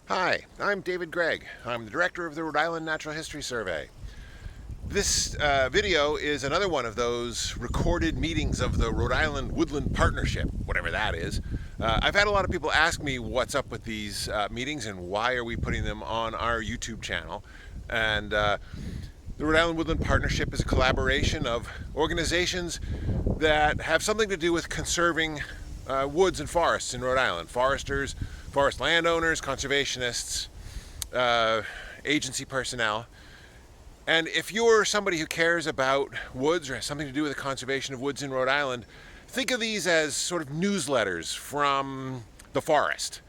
Hi, I'm David Gregg. I'm the director of the Rhode Island Natural History Survey. This video is another one of those recorded meetings of the Rhode Island Woodland Partnership, whatever that is. I've had a lot of people ask me what's up with these meetings and why are we putting them on our YouTube channel. And the Rhode Island Woodland Partnership is a collaboration of organizations that have something to do with conserving woods and forests in Rhode Island. Foresters, forest landowners, conservationists, agency personnel. And if you're somebody who cares about woods or has something to do with the conservation of woods in Rhode Island, think of these as sort of newsletters from the forest.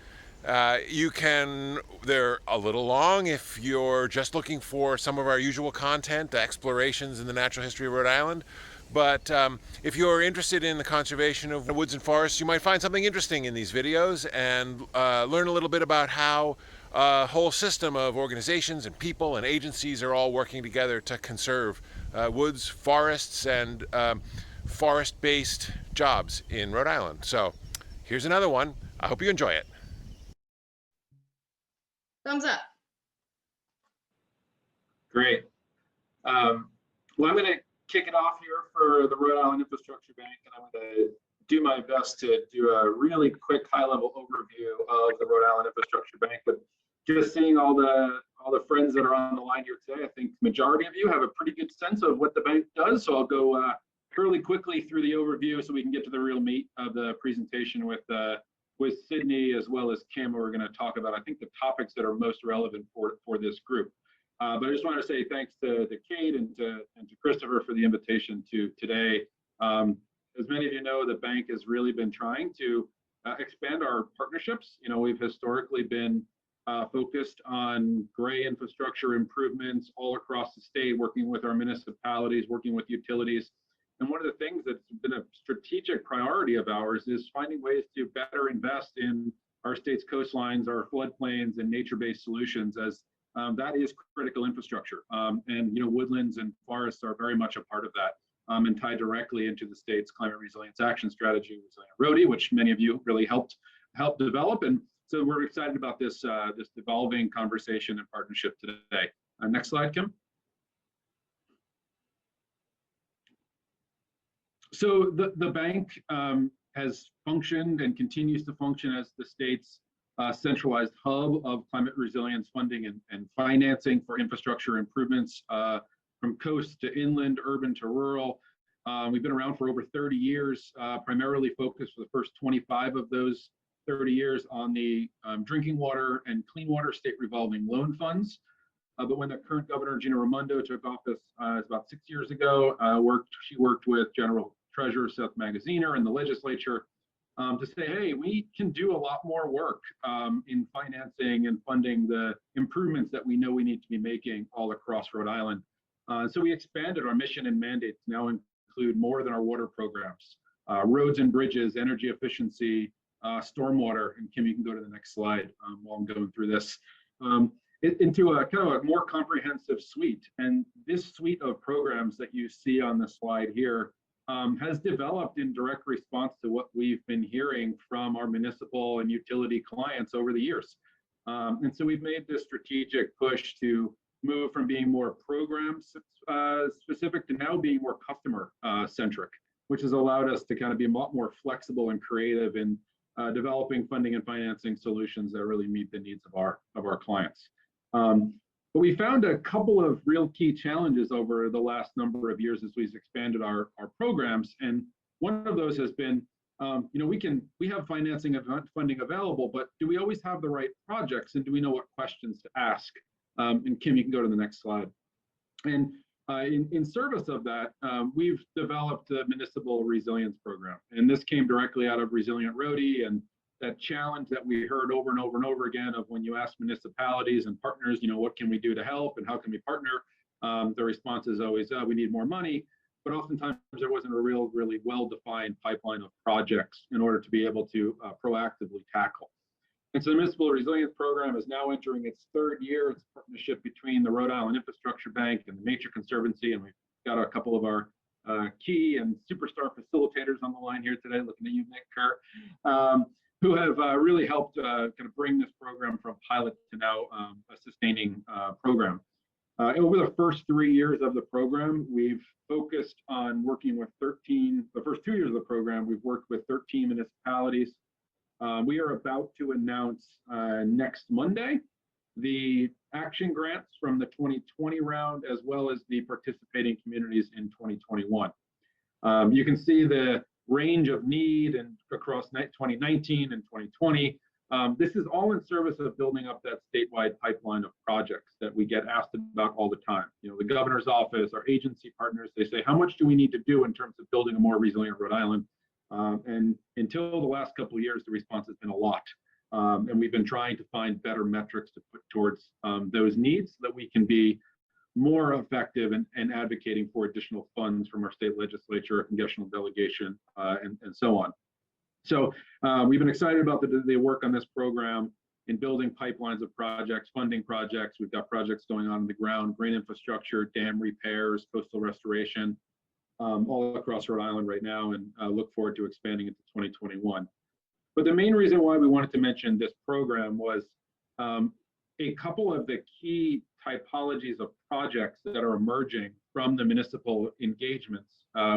They're a little long if you're just looking for some of our usual content, explorations in the natural history of Rhode Island. But if you're interested in the conservation of woods and forests, you might find something interesting in these videos and learn a little bit about how a whole system of organizations and people and agencies are all working together to conserve woods, forests, and forest-based jobs in Rhode Island. So here's another one. I hope you enjoy it. Thumbs up. Great. Well, I'm going to kick it off here for the Rhode Island Infrastructure Bank, and I'm going to do my best to do a really quick high-level overview of the Rhode Island Infrastructure Bank. But just seeing all the friends that are on the line here today, I think the majority of you have a pretty good sense of what the bank does. So I'll go fairly quickly through the overview so we can get to the real meat of the presentation with Sydney as well as Kim. We're going to talk about, I think, the topics that are most relevant for this group. But I just want to say thanks to Kate and to Christopher for the invitation to today. As many of you know, the bank has really been trying to expand our partnerships. You know, we've historically been focused on gray infrastructure improvements all across the state, working with our municipalities, working with utilities. And one of the things that's been a strategic priority of ours is finding ways to better invest in our state's coastlines, our floodplains, and nature-based solutions, as that is critical infrastructure. And you know, woodlands and forests are very much a part of that, and tied directly into the state's climate resilience action strategy, Resilient RIWP, which many of you really helped develop. And so we're excited about this evolving conversation and partnership today. Next slide, Kim. So the bank has functioned and continues to function as the state's centralized hub of climate resilience funding and financing for infrastructure improvements from coast to inland, urban to rural. We've been around for over 30 years, primarily focused for the first 25 of those 30 years on the drinking water and clean water state revolving loan funds. But when the current governor, Gina Raimondo, took office about 6 years ago, she worked with General Treasurer Seth Magaziner and the legislature to say, hey, we can do a lot more work in financing and funding the improvements that we know we need to be making all across Rhode Island. So we expanded our mission and mandate to now include more than our water programs, roads and bridges, energy efficiency, stormwater. And Kim, you can go to the next slide while I'm going through this. Into a kind of a more comprehensive suite. And this suite of programs that you see on the slide here has developed in direct response to what we've been hearing from our municipal and utility clients over the years. And so we've made this strategic push to move from being more program specific to now being more customer centric, which has allowed us to kind of be a lot more flexible and creative in developing funding and financing solutions that really meet the needs of our clients. But we found a couple of real key challenges over the last number of years as we've expanded our programs. And one of those has been, you know, we have financing and funding available, but do we always have the right projects, and do we know what questions to ask? And Kim, you can go to the next slide. And in service of that, we've developed a municipal resilience program. And this came directly out of Resilient RIWP and that challenge that we heard over and over and over again of when you ask municipalities and partners, you know, what can we do to help and how can we partner? The response is always, we need more money. But oftentimes there wasn't a really well-defined pipeline of projects in order to be able to proactively tackle. And so the Municipal Resilience Program is now entering its third year. It's a partnership between the Rhode Island Infrastructure Bank and the Nature Conservancy. And we've got a couple of our key and superstar facilitators on the line here today, looking at you, Nick Kerr, who have really helped kind of bring this program from pilot to now a sustaining program. Over the first 3 years of the program, we've focused on working with the first 2 years of the program, we've worked with 13 municipalities. We are about to announce next Monday the action grants from the 2020 round, as well as the participating communities in 2021. You can see the range of need and across 2019 and 2020. This is all in service of building up that statewide pipeline of projects that we get asked about all the time. You know, the governor's office, our agency partners, they say, how much do we need to do in terms of building a more resilient Rhode Island? And until the last couple of years, the response has been a lot. And we've been trying to find better metrics to put towards those needs so that we can be more effective in advocating for additional funds from our state legislature, congressional delegation, and so on. So we've been excited about the work on this program in building pipelines of projects, funding projects. We've got projects going on the ground, green infrastructure, dam repairs, coastal restoration, all across Rhode Island right now, and look forward to expanding into 2021. But the main reason why we wanted to mention this program was a couple of the key typologies of projects that are emerging from the municipal engagements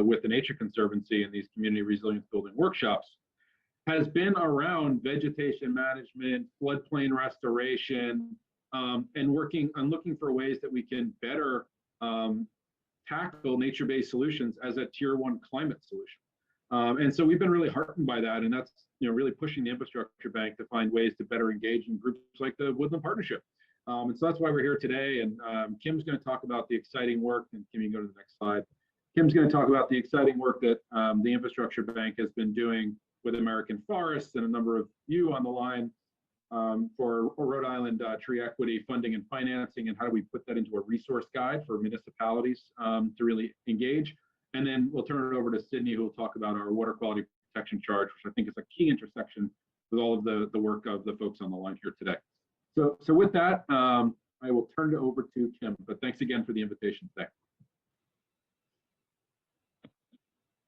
with the Nature Conservancy and these community resilience building workshops has been around vegetation management, floodplain restoration, and looking for ways that we can better tackle nature-based solutions as a tier 1 climate solution. And so we've been really heartened by that, and that's really pushing the infrastructure bank to find ways to better engage in groups like the Woodland Partnership. And so that's why we're here today. And Kim's going to talk about the exciting work, and Kim, you can go to the next slide. Kim's going to talk about the exciting work that the infrastructure bank has been doing with American Forests and a number of you on the line for Rhode Island tree equity funding and financing, and how do we put that into a resource guide for municipalities to really engage. And then we'll turn it over to Sydney, who will talk about our water quality protection charge, which I think is a key intersection with all of the work of the folks on the line here today. So with that, I will turn it over to Kim, but thanks again for the invitation today.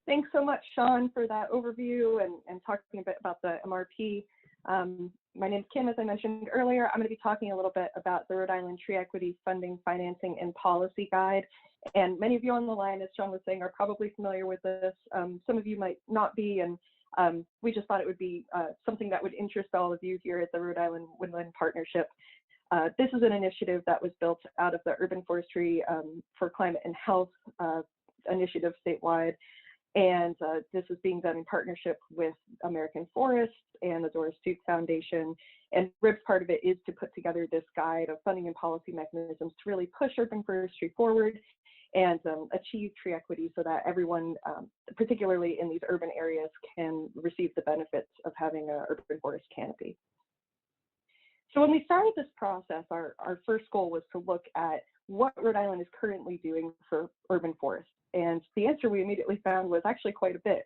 Thanks so much, Sean, for that overview and talking a bit about the MRP. My name is Kim, as I mentioned earlier. I'm going to be talking a little bit about the Rhode Island Tree Equity Funding, Financing, and Policy Guide. And many of you on the line, as Sean was saying, are probably familiar with this. Some of you might not be, and we just thought it would be something that would interest all of you here at the Rhode Island Woodland Partnership. This is an initiative that was built out of the Urban Forestry for Climate and Health initiative statewide. And this is being done in partnership with American Forests and the Doris Duke Foundation. And RIWP's part of it is to put together this guide of funding and policy mechanisms to really push urban forestry forward and achieve tree equity so that everyone, particularly in these urban areas, can receive the benefits of having an urban forest canopy. So when we started this process, our first goal was to look at what Rhode Island is currently doing for urban forests. And the answer we immediately found was actually quite a bit.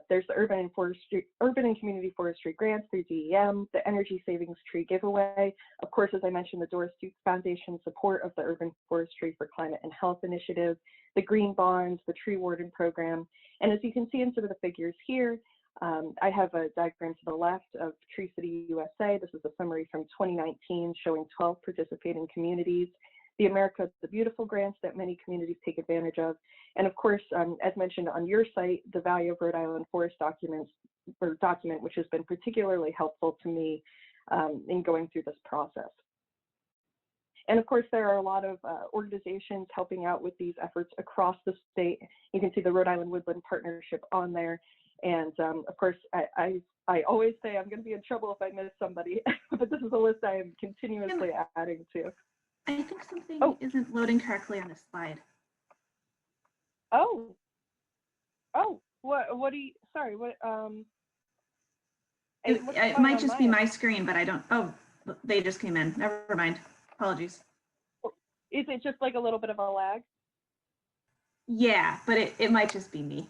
There's the urban and community forestry grants through DEM, the energy savings tree giveaway, of course, as I mentioned, the Doris Duke Foundation support of the Urban Forestry for Climate and Health initiative, the green bonds, the tree warden program. And as you can see in some of the figures here, I have a diagram to the left of Tree City USA. This is a summary from 2019 showing 12 participating communities, the America the Beautiful grants that many communities take advantage of. And of course, as mentioned on your site, the Value of Rhode Island Forest document, which has been particularly helpful to me in going through this process. And of course, there are a lot of organizations helping out with these efforts across the state. You can see the Rhode Island Woodland Partnership on there. And of course, I always say I'm going to be in trouble if I miss somebody, but this is a list I am continuously adding to. I think something isn't loading correctly on this slide. Oh, what do you, sorry, what, it might just be my screen, but I don't, they just came in. Never mind. Apologies. Is it just like a little bit of a lag? Yeah, but it might just be me.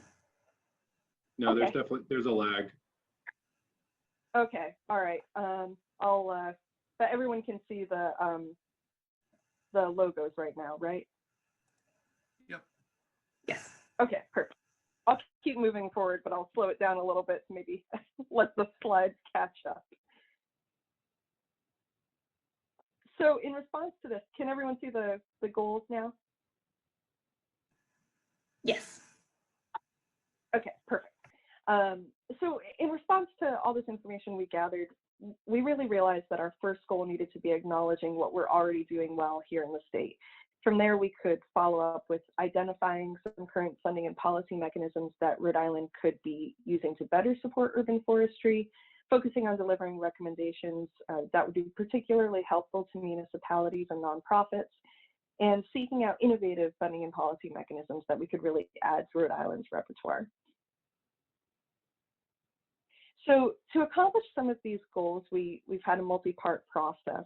No, okay. There's a lag. Okay, all right. But everyone can see the logos right now, right? Yep. Yes. Okay, perfect. I'll keep moving forward, but I'll slow it down a little bit to maybe let the slides catch up. So in response to this, can everyone see the goals now? Yes. Okay, perfect. So in response to all this information we gathered, we really realized that our first goal needed to be acknowledging what we're already doing well here in the state. From there, we could follow up with identifying some current funding and policy mechanisms that Rhode Island could be using to better support urban forestry, focusing on delivering recommendations that would be particularly helpful to municipalities and nonprofits, and seeking out innovative funding and policy mechanisms that we could really add to Rhode Island's repertoire. So to accomplish some of these goals, we've had a multi-part process.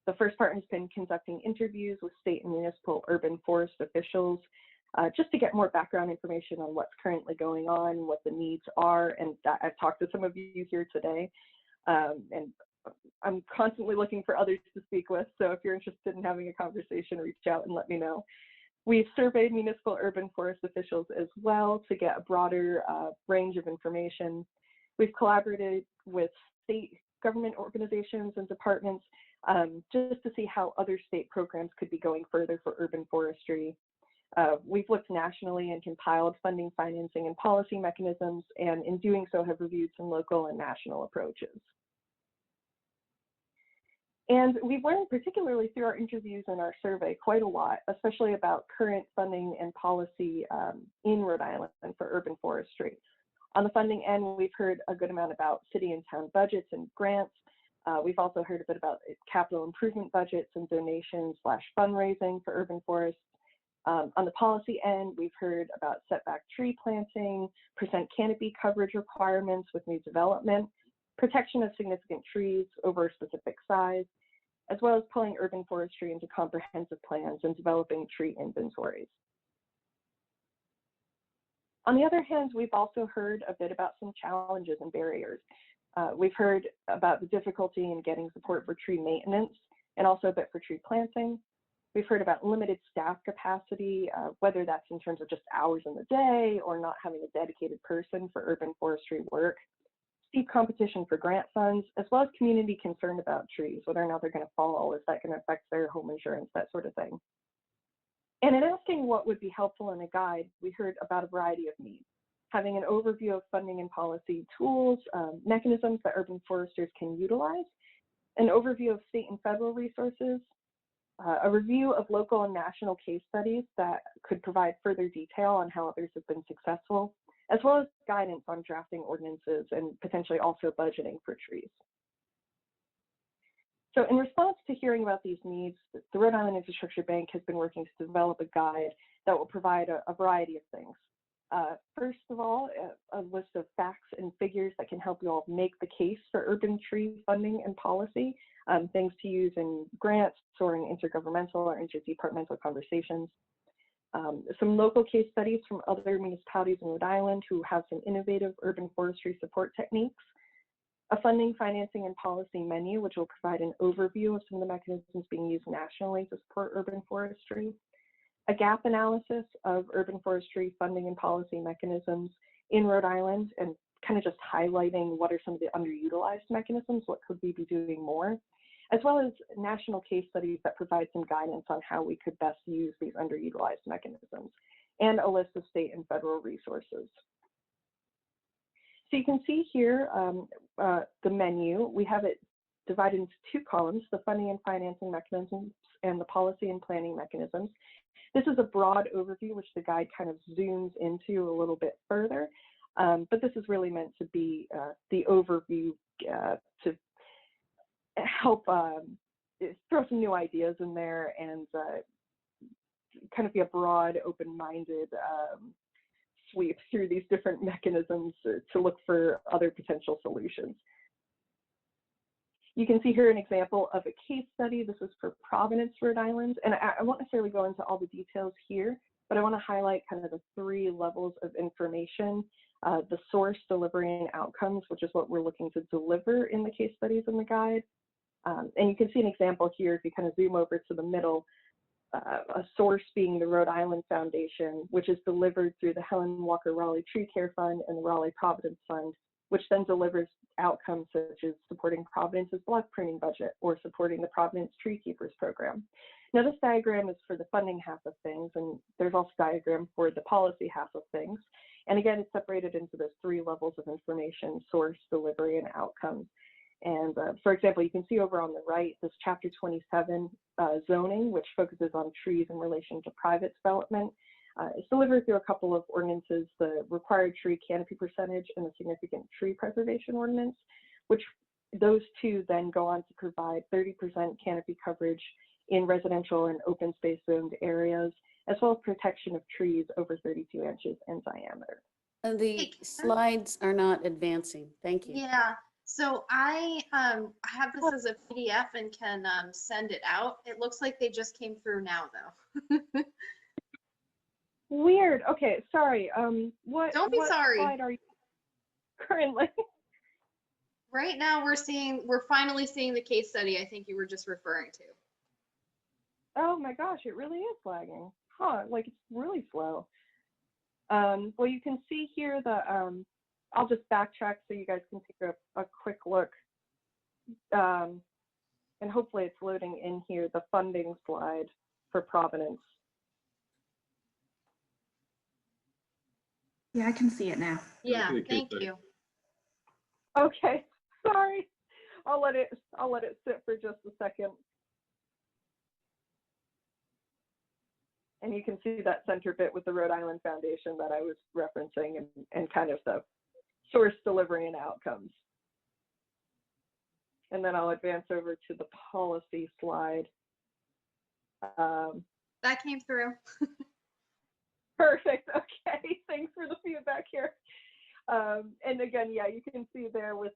The first part has been conducting interviews with state and municipal urban forest officials, just to get more background information on what's currently going on, what the needs are, and I've talked to some of you here today, and I'm constantly looking for others to speak with, so if you're interested in having a conversation, reach out and let me know. We've surveyed municipal urban forest officials as well to get a broader range of information. We've collaborated with state government organizations and departments just to see how other state programs could be going further for urban forestry. We've looked nationally and compiled funding, financing, and policy mechanisms, and in doing so have reviewed some local and national approaches. And we've learned, particularly through our interviews and our survey, quite a lot, especially about current funding and policy in Rhode Island for urban forestry. On the funding end, we've heard a good amount about city and town budgets and grants. We've also heard a bit about capital improvement budgets and donations / fundraising for urban forests. On the policy end, we've heard about setback tree planting, percent canopy coverage requirements with new development, protection of significant trees over a specific size, as well as pulling urban forestry into comprehensive plans and developing tree inventories. On the other hand, we've also heard a bit about some challenges and barriers. We've heard about the difficulty in getting support for tree maintenance and also a bit for tree planting. We've heard about limited staff capacity, whether that's in terms of just hours in the day or not having a dedicated person for urban forestry work, steep competition for grant funds, as well as community concern about trees, whether or not they're going to fall, is that going to affect their home insurance, that sort of thing. And in asking what would be helpful in a guide, we heard about a variety of needs. Having an overview of funding and policy tools, mechanisms that urban foresters can utilize, an overview of state and federal resources, a review of local and national case studies that could provide further detail on how others have been successful, as well as guidance on drafting ordinances and potentially also budgeting for trees. So in response to hearing about these needs, the Rhode Island Infrastructure Bank has been working to develop a guide that will provide a variety of things. First of all, a list of facts and figures that can help you all make the case for urban tree funding and policy, things to use in grants or in intergovernmental or interdepartmental conversations. Some local case studies from other municipalities in Rhode Island who have some innovative urban forestry support techniques, a funding, financing, and policy menu, which will provide an overview of some of the mechanisms being used nationally to support urban forestry, a gap analysis of urban forestry funding and policy mechanisms in Rhode Island, and kind of just highlighting what are some of the underutilized mechanisms, what could we be doing more, as well as national case studies that provide some guidance on how we could best use these underutilized mechanisms, and a list of state and federal resources. So you can see here the menu. We have it divided into two columns, the funding and financing mechanisms and the policy and planning mechanisms. This is a broad overview, which the guide kind of zooms into a little bit further, but this is really meant to be the overview to help throw some new ideas in there and kind of be a broad, open-minded sweep through these different mechanisms to look for other potential solutions. You can see here an example of a case study. This is for Providence, Rhode Island, and I won't necessarily go into all the details here, but I want to highlight kind of the three levels of information, the source, delivery, and outcomes, which is what we're looking to deliver in the case studies in the guide. And you can see an example here if you kind of zoom over to the middle. a source being the Rhode Island Foundation, which is delivered through the Helen Walker Raleigh Tree Care Fund and the Raleigh Providence Fund, which then delivers outcomes such as supporting Providence's block pruning budget or supporting the Providence Tree Keepers program. Now, this diagram is for the funding half of things, and there's also a diagram for the policy half of things. And again, it's separated into those 3 levels of information: source, delivery, and outcomes. And for example, you can see over on the right, this Chapter 27 zoning, which focuses on trees in relation to private development. It's delivered through a couple of ordinances, the required tree canopy percentage and the significant tree preservation ordinance, which those 2 then go on to provide 30% canopy coverage in residential and open space zoned areas, as well as protection of trees over 32 inches in diameter. The slides are not advancing. Thank you. Yeah, so I have this as a PDF and can send it out. It looks like they just came through now, though. Weird. Okay, sorry. What sorry. slide are you currently? Right now we're finally seeing the case study I think you were just referring to. Oh my gosh, it really is lagging. Huh, like it's really slow. Well, you can see here the, I'll just backtrack so you guys can take a quick look. And hopefully it's loading in here, the funding slide for Providence. Yeah, I can see it now. Yeah, Okay, case thank study. you. Okay, sorry. I'll let it sit for just a second. And you can see that center bit with the Rhode Island Foundation that I was referencing and kind of the source, delivery, and outcomes. And then I'll advance over to the policy slide. That came through. Perfect. Okay. Thanks for the feedback here. And again, yeah, you can see there with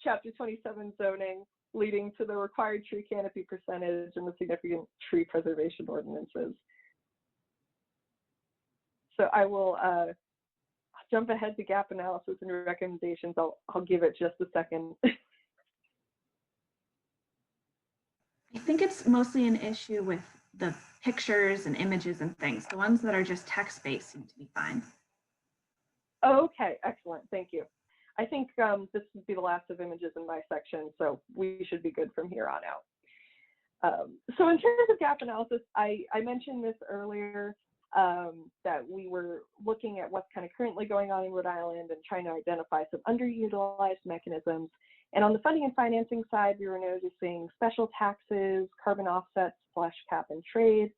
Chapter 27 zoning leading to the required tree canopy percentage and the significant tree preservation ordinances. So I will jump ahead to gap analysis and recommendations. I'll give it just a second. I think it's mostly an issue with the pictures and images and things. The ones that are just text-based seem to be fine. Okay, excellent. Thank you. I think this would be the last of images in my section, so we should be good from here on out. So in terms of gap analysis, I mentioned this earlier, that we were looking at what's kind of currently going on in Rhode Island and trying to identify some underutilized mechanisms. And on the funding and financing side, we were noticing special taxes, carbon offsets, cap and trade,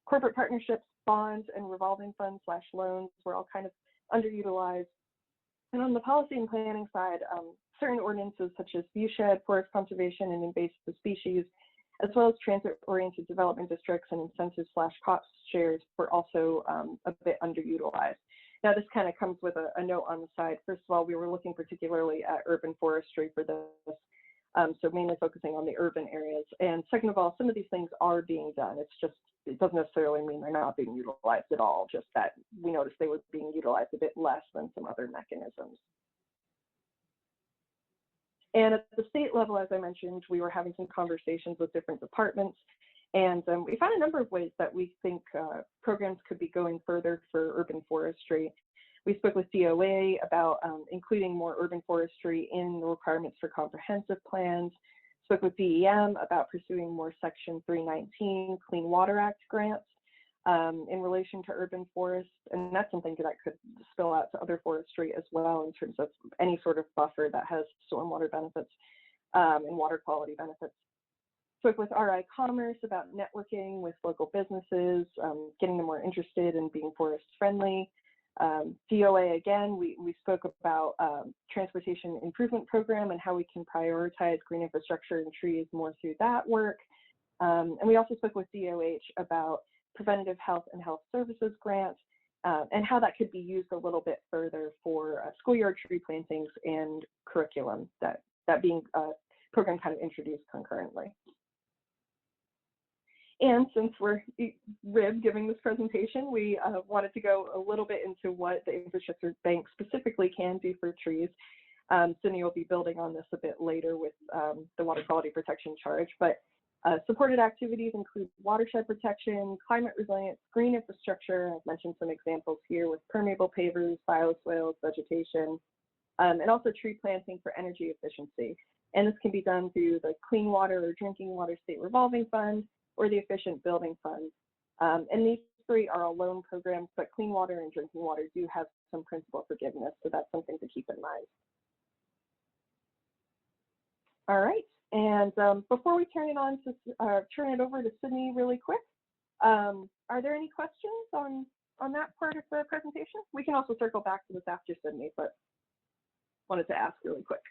corporate partnerships, bonds, and revolving funds / loans were all kind of underutilized. And on the policy and planning side, certain ordinances such as viewshed, forest conservation, and invasive species, as well as transit-oriented development districts and incentives / cost shares were also a bit underutilized. Now, this kind of comes with a note on the side. First of all, we were looking particularly at urban forestry for this, so mainly focusing on the urban areas. And second of all, some of these things are being done. It's just, it doesn't necessarily mean they're not being utilized at all, just that we noticed they were being utilized a bit less than some other mechanisms. And at the state level, as I mentioned, we were having some conversations with different departments, and we found a number of ways that we think programs could be going further for urban forestry. We spoke with DOA about including more urban forestry in the requirements for comprehensive plans, spoke with DEM about pursuing more Section 319 Clean Water Act grants in relation to urban forests, and that's something that could spill out to other forestry as well in terms of any sort of buffer that has stormwater benefits and water quality benefits. Spoke with RI Commerce about networking with local businesses, getting them more interested in being forest friendly. DOA, again, we spoke about transportation improvement program and how we can prioritize green infrastructure and trees more through that work. And we also spoke with DOH about preventative health and health services grants and how that could be used a little bit further for schoolyard tree plantings and curriculum, that being a program kind of introduced concurrently. And since we're RIB giving this presentation, we wanted to go a little bit into what the infrastructure bank specifically can do for trees. Cindy will be building on this a bit later with the water quality protection charge, but Supported activities include watershed protection, climate resilience, green infrastructure. I've mentioned some examples here with permeable pavers, bioswales, vegetation, and also tree planting for energy efficiency. And this can be done through the Clean Water or Drinking Water State Revolving Fund or the Efficient Building Fund. And these three are all loan programs, but clean water and drinking water do have some principal forgiveness, so that's something to keep in mind. All right. And before we turn it over to Sydney really quick, are there any questions on that part of the presentation? We can also circle back to this after Sydney, but wanted to ask really quick.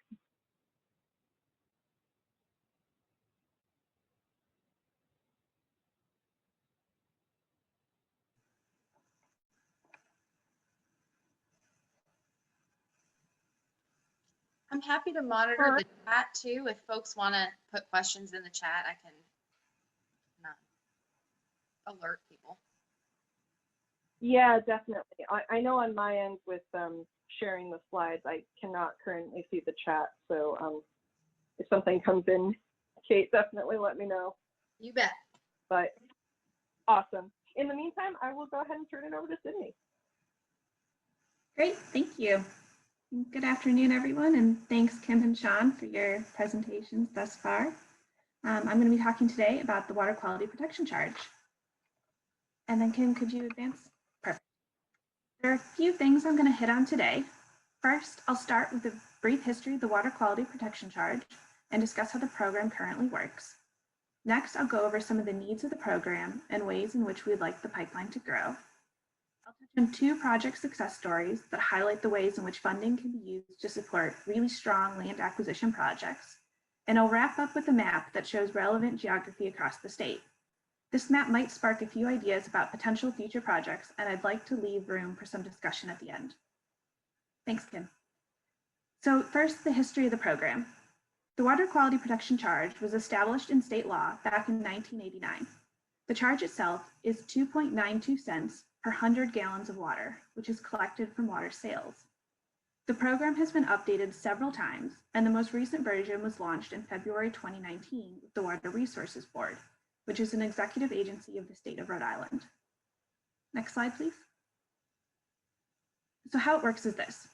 I'm happy to monitor the chat too. If folks want to put questions in the chat, I can alert people. Yeah, definitely. I know on my end with sharing the slides, I cannot currently see the chat. So if something comes in, Kate, definitely let me know. You bet. But awesome. In the meantime, I will go ahead and turn it over to Sydney. Great, thank you. Good afternoon, everyone, and thanks, Kim and Sean, for your presentations thus far. I'm going to be talking today about the water quality protection charge. And then, Kim, could you advance? Perfect. There are a few things I'm going to hit on today. First, I'll start with a brief history of the water quality protection charge and discuss how the program currently works. Next, I'll go over some of the needs of the program and ways in which we'd like the pipeline to grow. I'll touch on 2 project success stories that highlight the ways in which funding can be used to support really strong land acquisition projects. And I'll wrap up with a map that shows relevant geography across the state. This map might spark a few ideas about potential future projects, and I'd like to leave room for some discussion at the end. Thanks, Kim. So first, the history of the program. The Water Quality Protection Charge was established in state law back in 1989. The charge itself is 2.92 cents per 100 gallons of water, which is collected from water sales. The program has been updated several times, and the most recent version was launched in February 2019 with the Water Resources Board, which is an executive agency of the state of Rhode Island. Next slide, please. So how it works is this.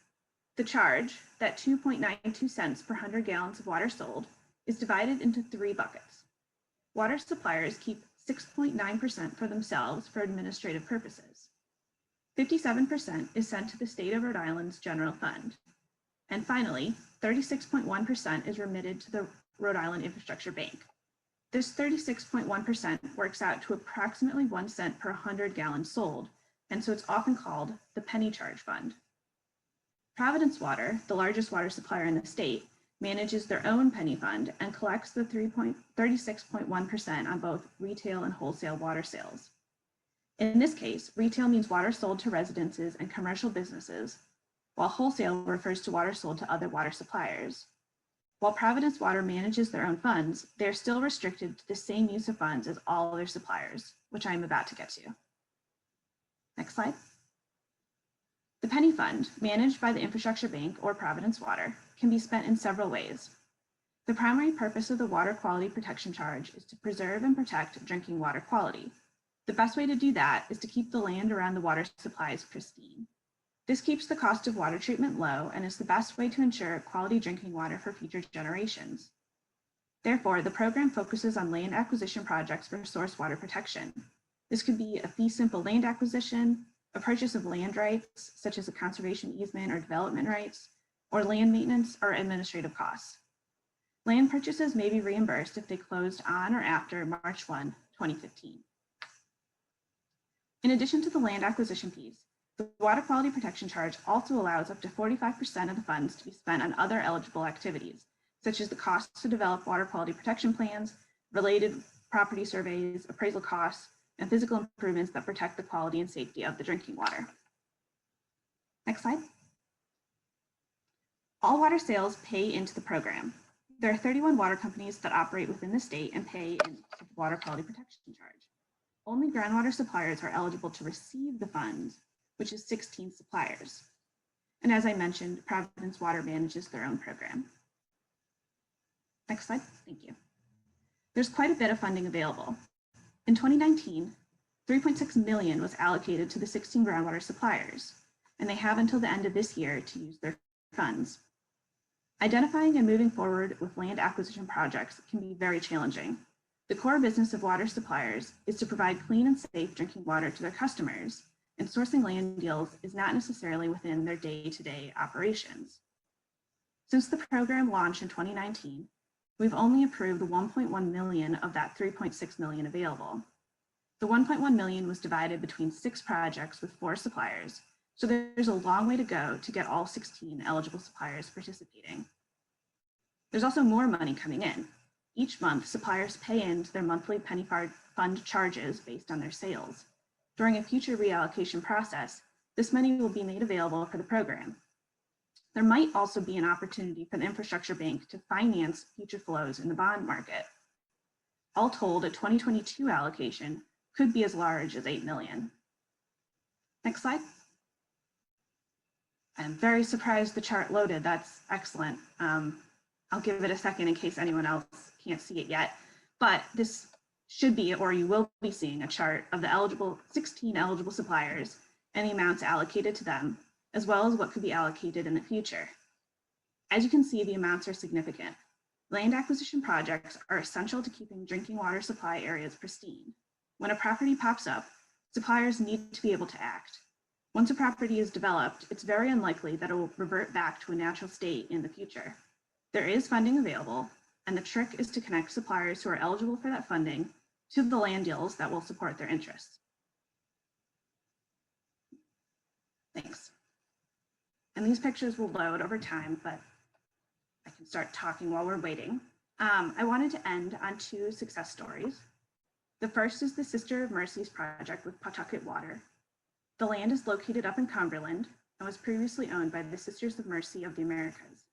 The charge, that 2.92 cents per 100 gallons of water sold, is divided into 3 buckets. Water suppliers keep 6.9% for themselves for administrative purposes. 57% is sent to the state of Rhode Island's general fund. And finally, 36.1% is remitted to the Rhode Island Infrastructure Bank. This 36.1% works out to approximately 1 cent per 100 gallons sold, and so it's often called the penny charge fund. Providence Water, the largest water supplier in the state, manages their own penny fund and collects the 36.1% on both retail and wholesale water sales. In this case, retail means water sold to residences and commercial businesses, while wholesale refers to water sold to other water suppliers. While Providence Water manages their own funds, they're still restricted to the same use of funds as all other suppliers, which I'm about to get to. Next slide. The penny fund, managed by the Infrastructure Bank or Providence Water, can be spent in several ways. The primary purpose of the water quality protection charge is to preserve and protect drinking water quality. The best way to do that is to keep the land around the water supplies pristine. This keeps the cost of water treatment low and is the best way to ensure quality drinking water for future generations. Therefore, the program focuses on land acquisition projects for source water protection. This could be a fee simple land acquisition, a purchase of land rights, such as a conservation easement or development rights, or land maintenance or administrative costs. Land purchases may be reimbursed if they closed on or after March 1, 2015. In addition to the land acquisition fees, the water quality protection charge also allows up to 45% of the funds to be spent on other eligible activities, such as the costs to develop water quality protection plans, related property surveys, appraisal costs, and physical improvements that protect the quality and safety of the drinking water. Next slide. All water sales pay into the program. There are 31 water companies that operate within the state and pay into the water quality protection charge. Only groundwater suppliers are eligible to receive the funds, which is 16 suppliers. And as I mentioned, Providence Water manages their own program. Next slide, thank you. There's quite a bit of funding available. In 2019, 3.6 million was allocated to the 16 groundwater suppliers, and they have until the end of this year to use their funds. Identifying and moving forward with land acquisition projects can be very challenging. The core business of water suppliers is to provide clean and safe drinking water to their customers, and sourcing land deals is not necessarily within their day-to-day operations. Since the program launched in 2019, we've only approved 1.1 million of that 3.6 million available. The 1.1 million was divided between 6 projects with 4 suppliers, so there's a long way to go to get all 16 eligible suppliers participating. There's also more money coming in. Each month, suppliers pay into their monthly penny fund charges based on their sales. During a future reallocation process, this money will be made available for the program. There might also be an opportunity for the infrastructure bank to finance future flows in the bond market. All told, a 2022 allocation could be as large as 8 million. Next slide. I'm very surprised the chart loaded. That's excellent. I'll give it a second in case anyone else can't see it yet, but this should be, or you will be seeing, a chart of the 16 eligible suppliers and the amounts allocated to them, as well as what could be allocated in the future. As you can see, the amounts are significant. Land acquisition projects are essential to keeping drinking water supply areas pristine. When a property pops up, suppliers need to be able to act. Once a property is developed, it's very unlikely that it will revert back to a natural state in the future. There is funding available, and the trick is to connect suppliers who are eligible for that funding to the land deals that will support their interests. Thanks. And these pictures will load over time, but I can start talking while we're waiting. I wanted to end on 2 success stories. The first is the Sister of Mercies project with Pawtucket Water. The land is located up in Cumberland and was previously owned by the Sisters of Mercy of the Americas.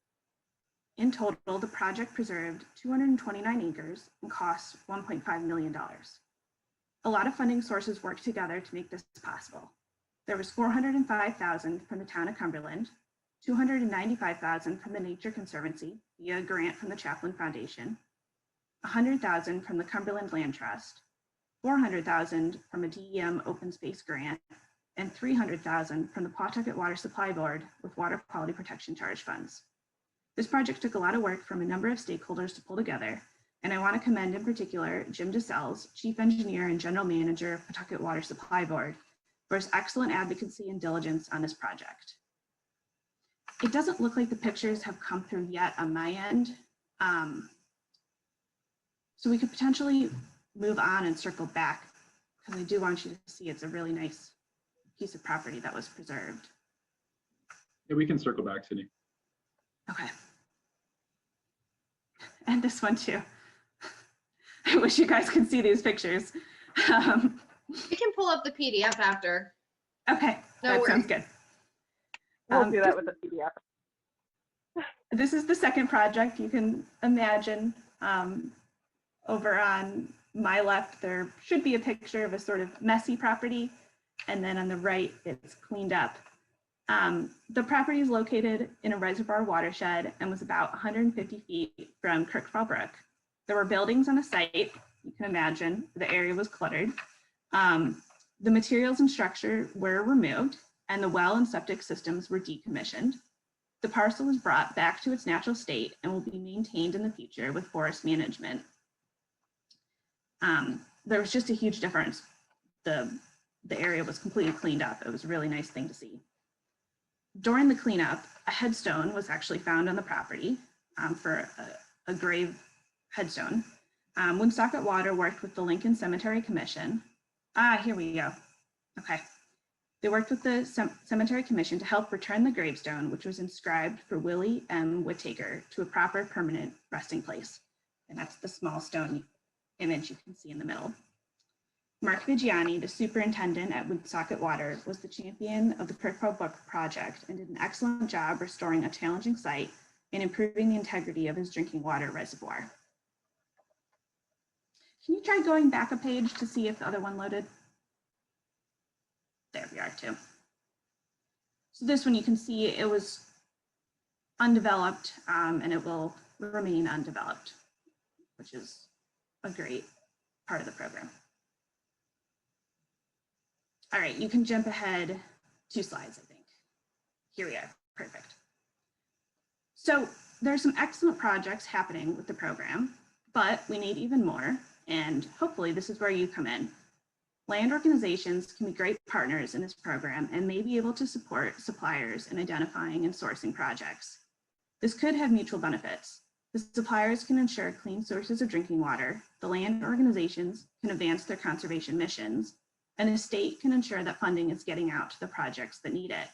In total, the project preserved 229 acres and cost $1.5 million. A lot of funding sources worked together to make this possible. There was $405,000 from the town of Cumberland, $295,000 from the Nature Conservancy via a grant from the Chaplain Foundation, $100,000 from the Cumberland Land Trust, $400,000 from a DEM open space grant, and $300,000 from the Pawtucket Water Supply Board with water quality protection charge funds. This project took a lot of work from a number of stakeholders to pull together, and I want to commend in particular Jim DeSalles, Chief Engineer and General Manager of Pawtucket Water Supply Board, for his excellent advocacy and diligence on this project. It doesn't look like the pictures have come through yet on my end, so we could potentially move on and circle back, because I do want you to see it's a really nice piece of property that was preserved. Yeah, we can circle back, Sydney. Okay. And this one too. I wish you guys could see these pictures. We can pull up the PDF after. Okay, No that sounds worries. good. We'll do that with the PDF. This is the second project. You can imagine over on my left, there should be a picture of a sort of messy property. And then on the right, it's cleaned up. The property is located in a reservoir watershed and was about 150 feet from Kirkfall Brook. There were buildings on the site. You can imagine the area was cluttered. The materials and structure were removed and the well and septic systems were decommissioned. The parcel was brought back to its natural state and will be maintained in the future with forest management. There was just a huge difference. The area was completely cleaned up. It was a really nice thing to see. During the cleanup, a headstone was actually found on the property for a grave headstone. Woonsocket Water worked with the Lincoln Cemetery Commission. Here we go. Okay. They worked with the Cemetery Commission to help return the gravestone, which was inscribed for Willie M. Whittaker, to a proper permanent resting place. And that's the small stone image you can see in the middle. Mark Vigiani, the superintendent at Woonsocket Water, was the champion of the Kirkfall Brook project and did an excellent job restoring a challenging site and improving the integrity of his drinking water reservoir. Can you try going back a page to see if the other one loaded? There we are too. So this one you can see it was undeveloped and it will remain undeveloped, which is a great part of the program. All right, you can jump ahead 2 slides, I think. Here we are, perfect. So there's some excellent projects happening with the program, but we need even more, and hopefully this is where you come in. Land organizations can be great partners in this program and may be able to support suppliers in identifying and sourcing projects. This could have mutual benefits. The suppliers can ensure clean sources of drinking water, the land organizations can advance their conservation missions, and the state can ensure that funding is getting out to the projects that need it.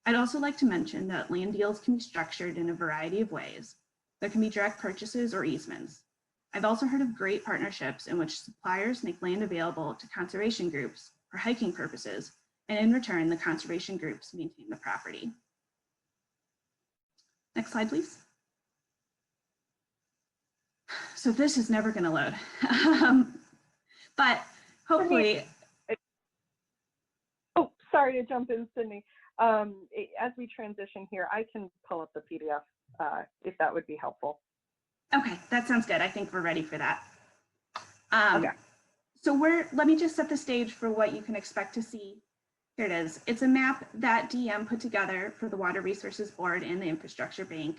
I'd also like to mention that land deals can be structured in a variety of ways. There can be direct purchases or easements. I've also heard of great partnerships in which suppliers make land available to conservation groups for hiking purposes, and in return, the conservation groups maintain the property. Next slide, please. So this is never going to load, but hopefully. Oh, sorry to jump in, Sydney. As we transition here, I can pull up the PDF if that would be helpful. Okay, that sounds good. I think we're ready for that. Okay. So let me just set the stage for what you can expect to see. Here it is. It's a map that DM put together for the Water Resources Board and the Infrastructure Bank.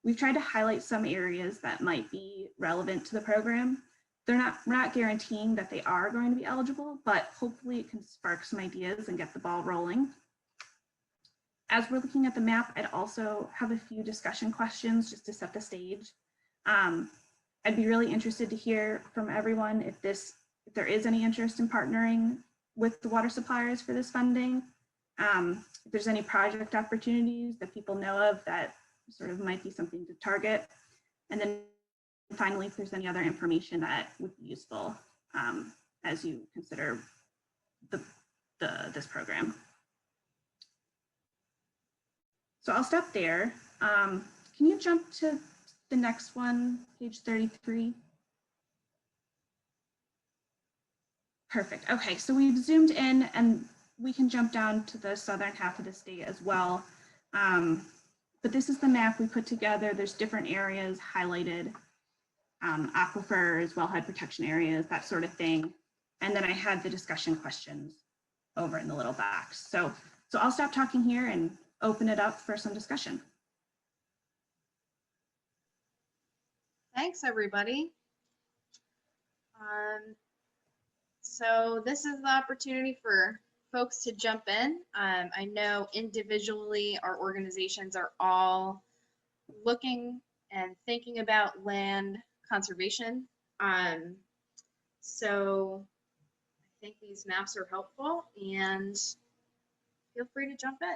We've tried to highlight some areas that might be relevant to the program. We're not guaranteeing that they are going to be eligible, but hopefully it can spark some ideas and get the ball rolling. As we're looking at the map, I'd also have a few discussion questions just to set the stage. I'd be really interested to hear from everyone if there is any interest in partnering with the water suppliers for this funding. If there's any project opportunities that people know of that sort of might be something to target. And then finally, if there's any other information that would be useful as you consider this program. So I'll stop there. Can you jump to the next one, page 33? Perfect. Okay, so we've zoomed in and we can jump down to the southern half of the state as well. But this is the map we put together. There's different areas highlighted, aquifers, wellhead protection areas, that sort of thing. And then I had the discussion questions over in the little box. So I'll stop talking here and open it up for some discussion. Thanks, everybody. So this is the opportunity for folks to jump in. I know individually our organizations are all looking and thinking about land conservation. So I think these maps are helpful and feel free to jump in.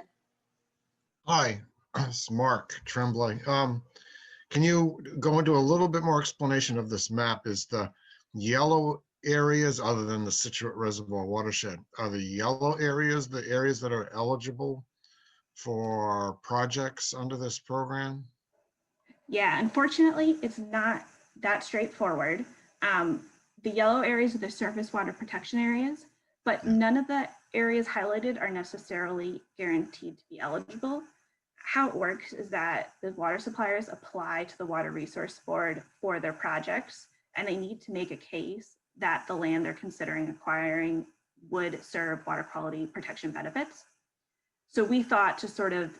Hi, it's Mark Tremblay. Can you go into a little bit more explanation of this map? Is the yellow areas, other than the Situate Reservoir watershed, are the yellow areas the areas that are eligible for projects under this program? Yeah, unfortunately, it's not that straightforward. The yellow areas are the surface water protection areas, but none of the areas highlighted are necessarily guaranteed to be eligible. How it works is that the water suppliers apply to the Water Resource Board for their projects, and they need to make a case that the land they're considering acquiring would serve water quality protection benefits. So we thought to sort of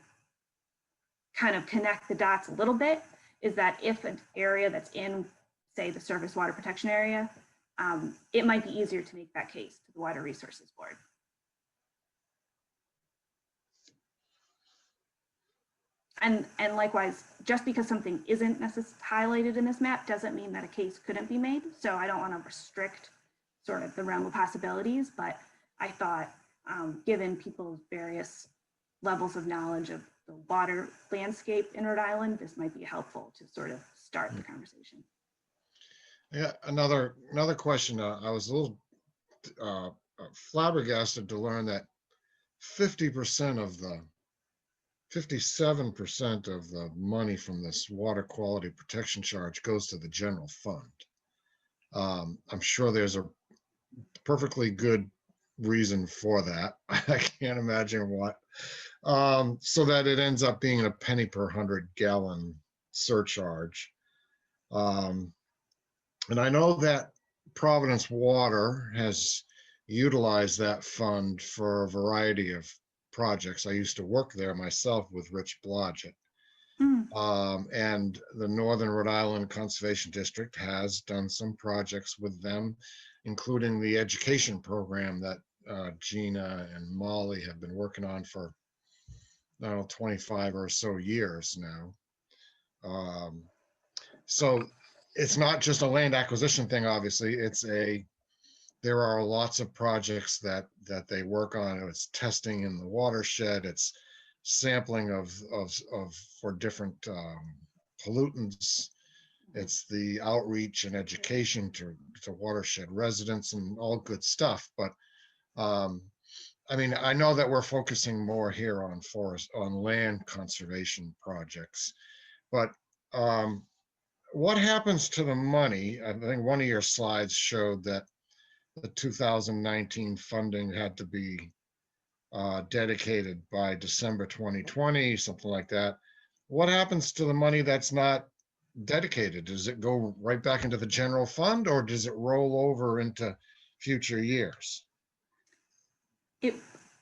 kind of connect the dots a little bit is that if an area that's in, say, the surface water protection area, it might be easier to make that case to the Water Resources Board. And likewise, just because something isn't necessarily highlighted in this map doesn't mean that a case couldn't be made. So I don't want to restrict sort of the realm of possibilities, but I thought given people's various levels of knowledge of the water landscape in Rhode Island, this might be helpful to sort of start the conversation. Yeah, another question. I was a little flabbergasted to learn that 57% of the money from this water quality protection charge goes to the general fund. I'm sure there's a perfectly good reason for that. I can't imagine what. So that it ends up being a penny per 100 gallon surcharge. And I know that Providence Water has utilized that fund for a variety of projects. I used to work there myself with Rich Blodgett. And the Northern Rhode Island Conservation District has done some projects with them, including the education program that Gina and Molly have been working on for, I don't know, 25 or so years now. So it's not just a land acquisition thing, obviously. There are lots of projects that they work on. It's testing in the watershed. It's sampling of for different pollutants. It's the outreach and education to watershed residents and all good stuff. But I mean, I know that we're focusing more here on land conservation projects, but what happens to the money? I think one of your slides showed that the 2019 funding had to be dedicated by December 2020, something like that. What happens to the money that's not dedicated? Does it go right back into the general fund, or does it roll over into future years? It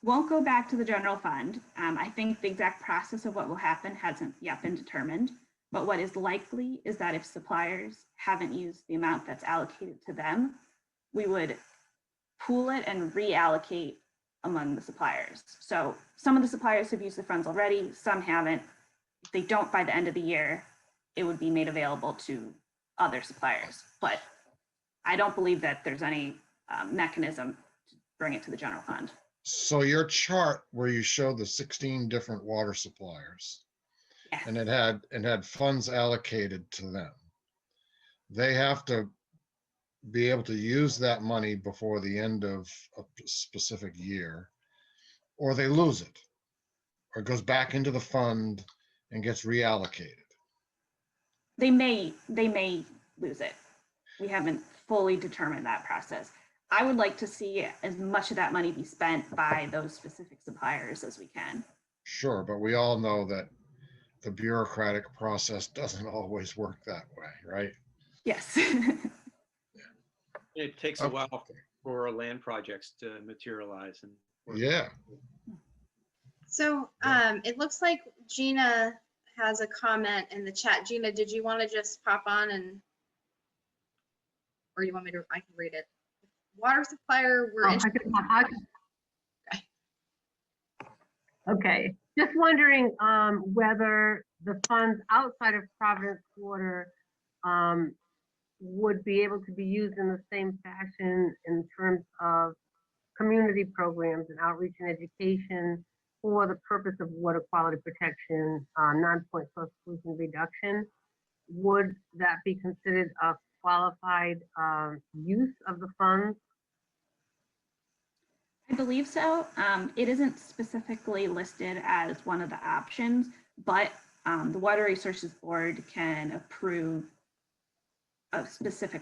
won't go back to the general fund. I think the exact process of what will happen hasn't yet been determined, but what is likely is that if suppliers haven't used the amount that's allocated to them, we would pool it and reallocate among the suppliers. So some of the suppliers have used the funds already, some haven't. If they don't by the end of the year, it would be made available to other suppliers. But I don't believe that there's any mechanism to bring it to the general fund. So your chart where you showed the 16 different water suppliers, Yeah. and it had funds allocated to them, they have to be able to use that money before the end of a specific year, or they lose it, or it goes back into the fund and gets reallocated. They may lose it. We haven't fully determined that process. I would like to see as much of that money be spent by those specific suppliers as we can. Sure, but we all know that the bureaucratic process doesn't always work that way, right? Yes. It takes a while for land projects to materialize. And yeah. So it looks like Gina has a comment in the chat. Gina, did you want to just pop on or you want me to, I can read it. Water supplier, we're interested. Okay, just wondering whether the funds outside of Providence Water would be able to be used in the same fashion in terms of community programs and outreach and education for the purpose of water quality protection, non-point source pollution reduction. Would that be considered a qualified use of the funds? I believe so. It isn't specifically listed as one of the options, but the Water Resources Board can approve a specific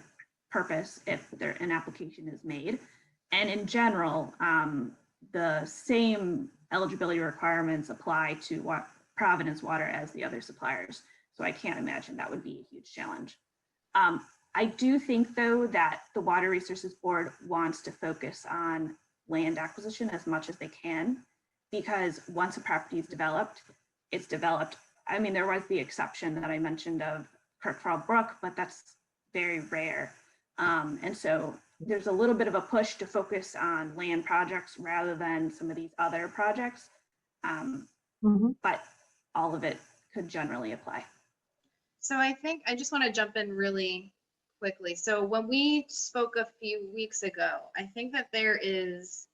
purpose if an application is made. And in general, the same eligibility requirements apply to Providence Water as the other suppliers. So I can't imagine that would be a huge challenge. I do think, though, that the Water Resources Board wants to focus on land acquisition as much as they can, because once a property is developed, it's developed. I mean, there was the exception that I mentioned of Kirkfall Brook, but that's very rare. And so there's a little bit of a push to focus on land projects rather than some of these other projects. But all of it could generally apply. So I think I just want to jump in really quickly. So when we spoke a few weeks ago, I think that there is,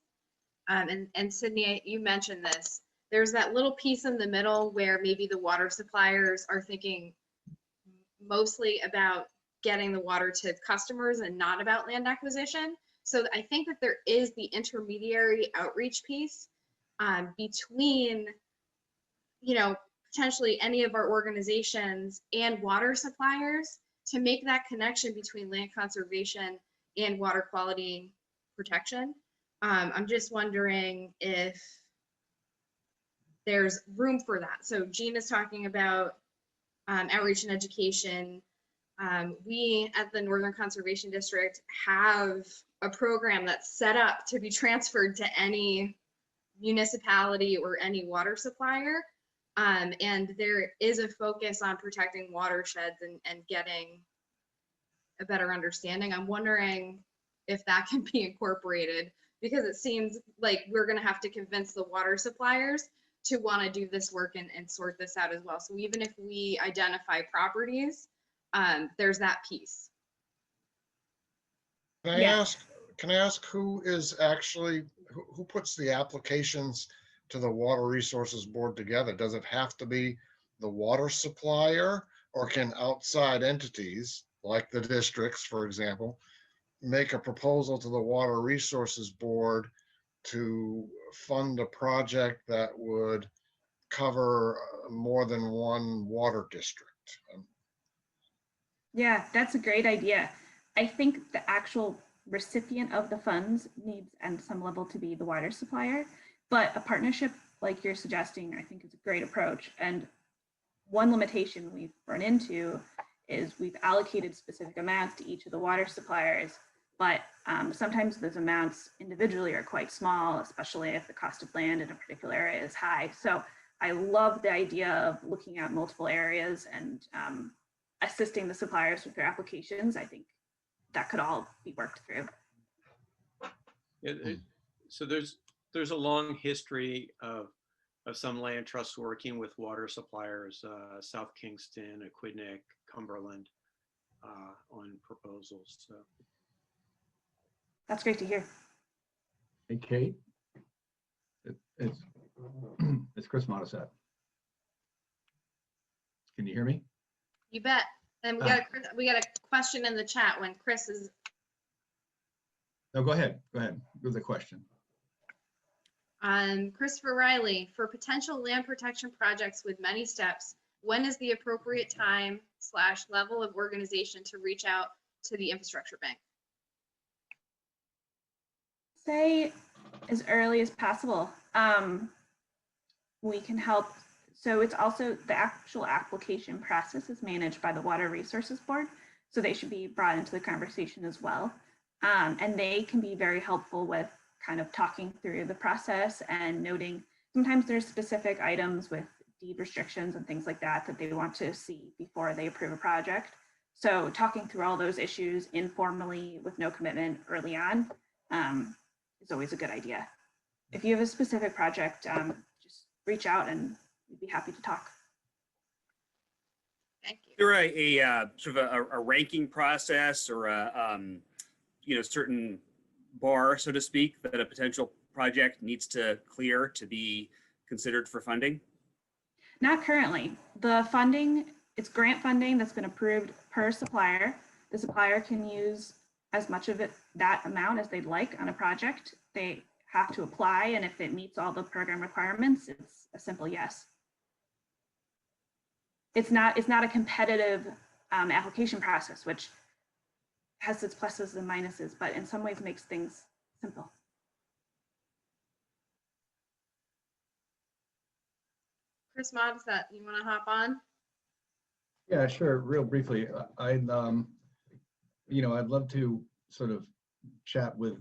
and Sydney, you mentioned this, there's that little piece in the middle where maybe the water suppliers are thinking mostly about getting the water to customers and not about land acquisition. So I think that there is the intermediary outreach piece between, you know, potentially any of our organizations and water suppliers to make that connection between land conservation and water quality protection. I'm just wondering if there's room for that. So Gina's talking about outreach and education. We at the Northern Conservation District have a program that's set up to be transferred to any municipality or any water supplier. And there is a focus on protecting watersheds and getting a better understanding. I'm wondering if that can be incorporated, because it seems like we're going to have to convince the water suppliers to want to do this work and sort this out as well. So even if we identify properties, there's that piece. Can I ask who is actually, who puts the applications to the Water Resources Board together? Does it have to be the water supplier, or can outside entities like the districts, for example, make a proposal to the Water Resources Board to fund a project that would cover more than one water district? Yeah, that's a great idea. I think the actual recipient of the funds needs at some level to be the water supplier, but a partnership like you're suggesting, I think is a great approach. And one limitation we've run into is we've allocated specific amounts to each of the water suppliers, but sometimes those amounts individually are quite small, especially if the cost of land in a particular area is high. So I love the idea of looking at multiple areas and assisting the suppliers with their applications. I think that could all be worked through. So there's a long history of some land trusts working with water suppliers, South Kingston, Aquidneck, Cumberland, on proposals. So That's great to hear. Hey, Kate. It's Chris Modisette. Can you hear me? You bet. And we got a question in the chat when Chris is. No, go ahead. Go ahead with the question. Christopher Riley, for potential land protection projects with many steps, when is the appropriate time / level of organization to reach out to the infrastructure bank? Say as early as possible. We can help. So it's also the actual application process is managed by the Water Resources Board. So they should be brought into the conversation as well. And they can be very helpful with kind of talking through the process and noting, sometimes there's specific items with deed restrictions and things like that that they want to see before they approve a project. So talking through all those issues informally with no commitment early on is always a good idea. If you have a specific project, just reach out and we'd be happy to talk. Thank you. Is there a sort of a ranking process or a certain bar, so to speak, that a potential project needs to clear to be considered for funding? Not currently. The funding, it's grant funding that's been approved per supplier. The supplier can use as much of it, that amount as they'd like on a project. They have to apply, and if it meets all the program requirements, it's a simple yes. It's not a competitive application process, which has its pluses and minuses, but in some ways makes things simple. Chris Mods, that you want to hop on? Yeah, sure. Real briefly, I'd love to sort of chat with,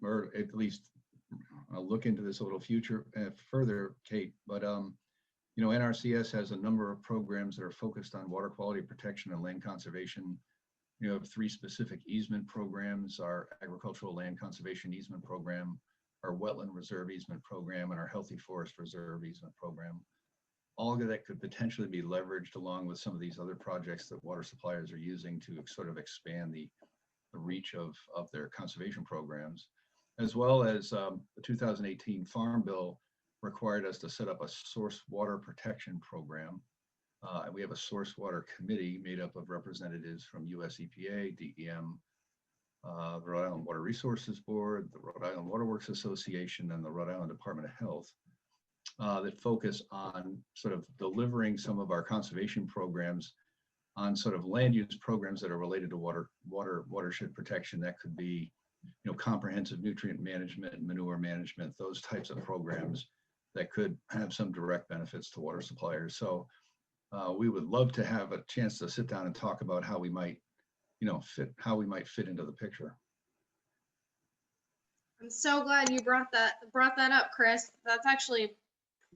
or at least I'll look into this a little further, Kate, but NRCS has a number of programs that are focused on water quality protection and land conservation. We have 3 specific easement programs: our agricultural land conservation easement program, our wetland reserve easement program, and our healthy forest reserve easement program. All of that could potentially be leveraged along with some of these other projects that water suppliers are using to sort of expand the reach of their conservation programs, as well as the 2018 Farm Bill required us to set up a source water protection program. We have a source water committee made up of representatives from US EPA, DEM, the Rhode Island Water Resources Board, the Rhode Island Waterworks Association, and the Rhode Island Department of Health that focus on sort of delivering some of our conservation programs on sort of land use programs that are related to watershed protection. That could be, comprehensive nutrient management, manure management, those types of programs that could have some direct benefits to water suppliers. So we would love to have a chance to sit down and talk about how we might, fit into the picture. I'm so glad you brought that up, Chris. That's actually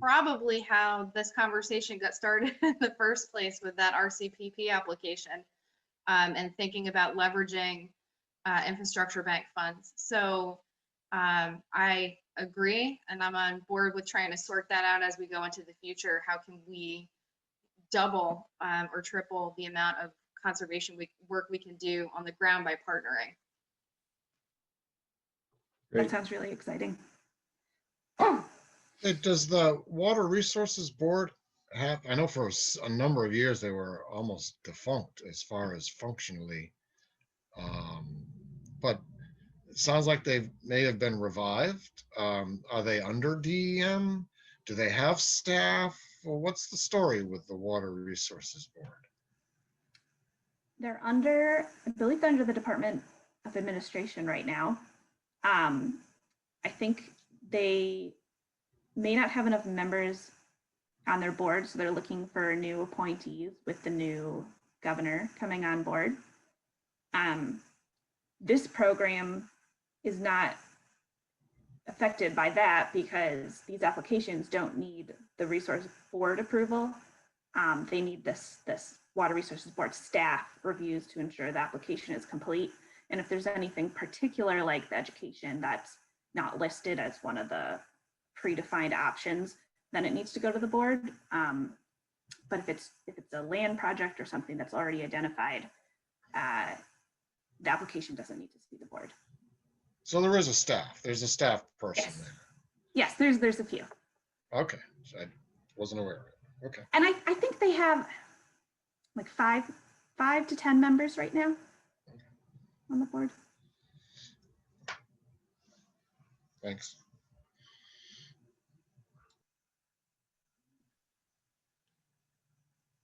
probably how this conversation got started in the first place with that RCPP application, and thinking about leveraging infrastructure bank funds. So I agree, and I'm on board with trying to sort that out as we go into the future. How can we double or triple the amount of conservation work we can do on the ground by partnering? That sounds really exciting. Does the Water Resources Board have, I know for a number of years they were almost defunct as far as functionally, but it sounds like they may have been revived. Are they under DEM? Do they have staff? Well, what's the story with the Water Resources Board? They're under, I believe they're under the Department of Administration right now. I think they may not have enough members on their board, so they're looking for new appointees with the new governor coming on board. This program is not affected by that because these applications don't need the resource board approval. They need this Water Resources Board staff reviews to ensure the application is complete. And if there's anything particular like the education that's not listed as one of the predefined options, then it needs to go to the board. But if it's a land project or something that's already identified, the application doesn't need to see the board. So there is a staff. There's a staff person Yes. there. Yes, there's a few. Okay, so I wasn't aware of it. Okay. And I think they have like five to 10 members right now on the board. Thanks.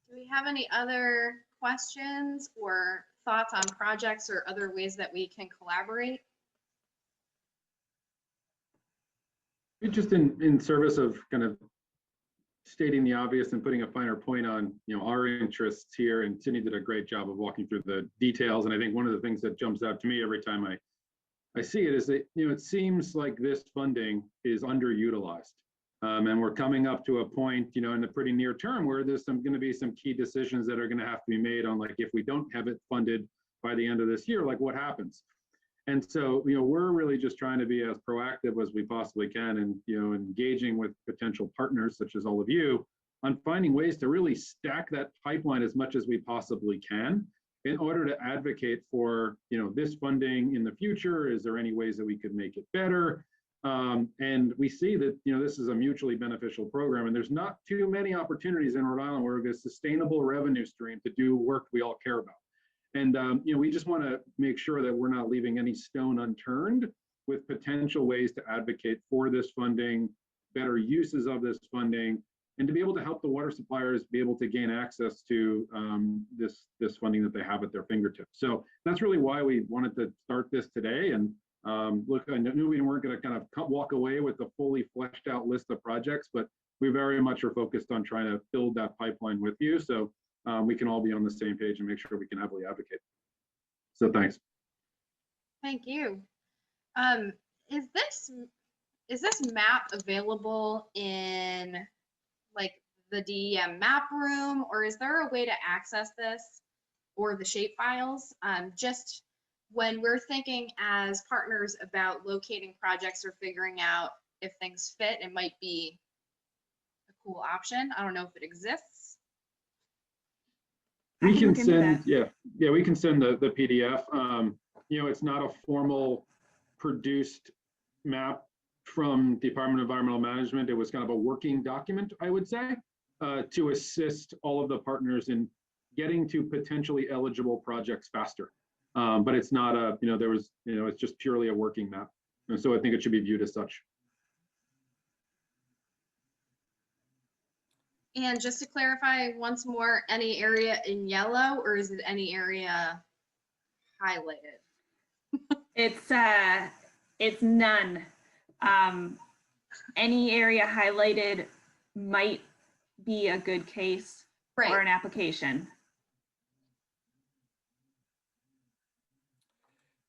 Do we have any other questions or thoughts on projects or other ways that we can collaborate? Just in service of kind of stating the obvious and putting a finer point on, our interests here, and Sydney did a great job of walking through the details. And I think one of the things that jumps out to me every time I see it is that, it seems like this funding is underutilized. And we're coming up to a point, in the pretty near term where there's going to be some key decisions that are going to have to be made on, like, if we don't have it funded by the end of this year, like what happens? And so, we're really just trying to be as proactive as we possibly can, and, engaging with potential partners such as all of you on finding ways to really stack that pipeline as much as we possibly can in order to advocate for, this funding in the future. Is there any ways that we could make it better? And we see that, this is a mutually beneficial program, and there's not too many opportunities in Rhode Island where there's a sustainable revenue stream to do work we all care about. And, we just want to make sure that we're not leaving any stone unturned with potential ways to advocate for this funding, better uses of this funding, and to be able to help the water suppliers be able to gain access to this funding that they have at their fingertips. So that's really why we wanted to start this today. And look, I knew we weren't going to kind of walk away with a fully fleshed out list of projects, but we very much are focused on trying to build that pipeline with you. So we can all be on the same page and make sure we can heavily advocate. So thanks. Thank you. Is this map available in like the DEM map room, or is there a way to access this or the shape files? Just when we're thinking as partners about locating projects or figuring out if things fit, it might be a cool option. I don't know if it exists. We can send, we can send the PDF. It's not a formal produced map from Department of Environmental Management. It was kind of a working document, I would say, to assist all of the partners in getting to potentially eligible projects faster. But it's not a, it's just purely a working map. And so I think it should be viewed as such. And just to clarify once more, any area in yellow, or is it any area highlighted? It's none. Any area highlighted might be a good case. or Right. an application.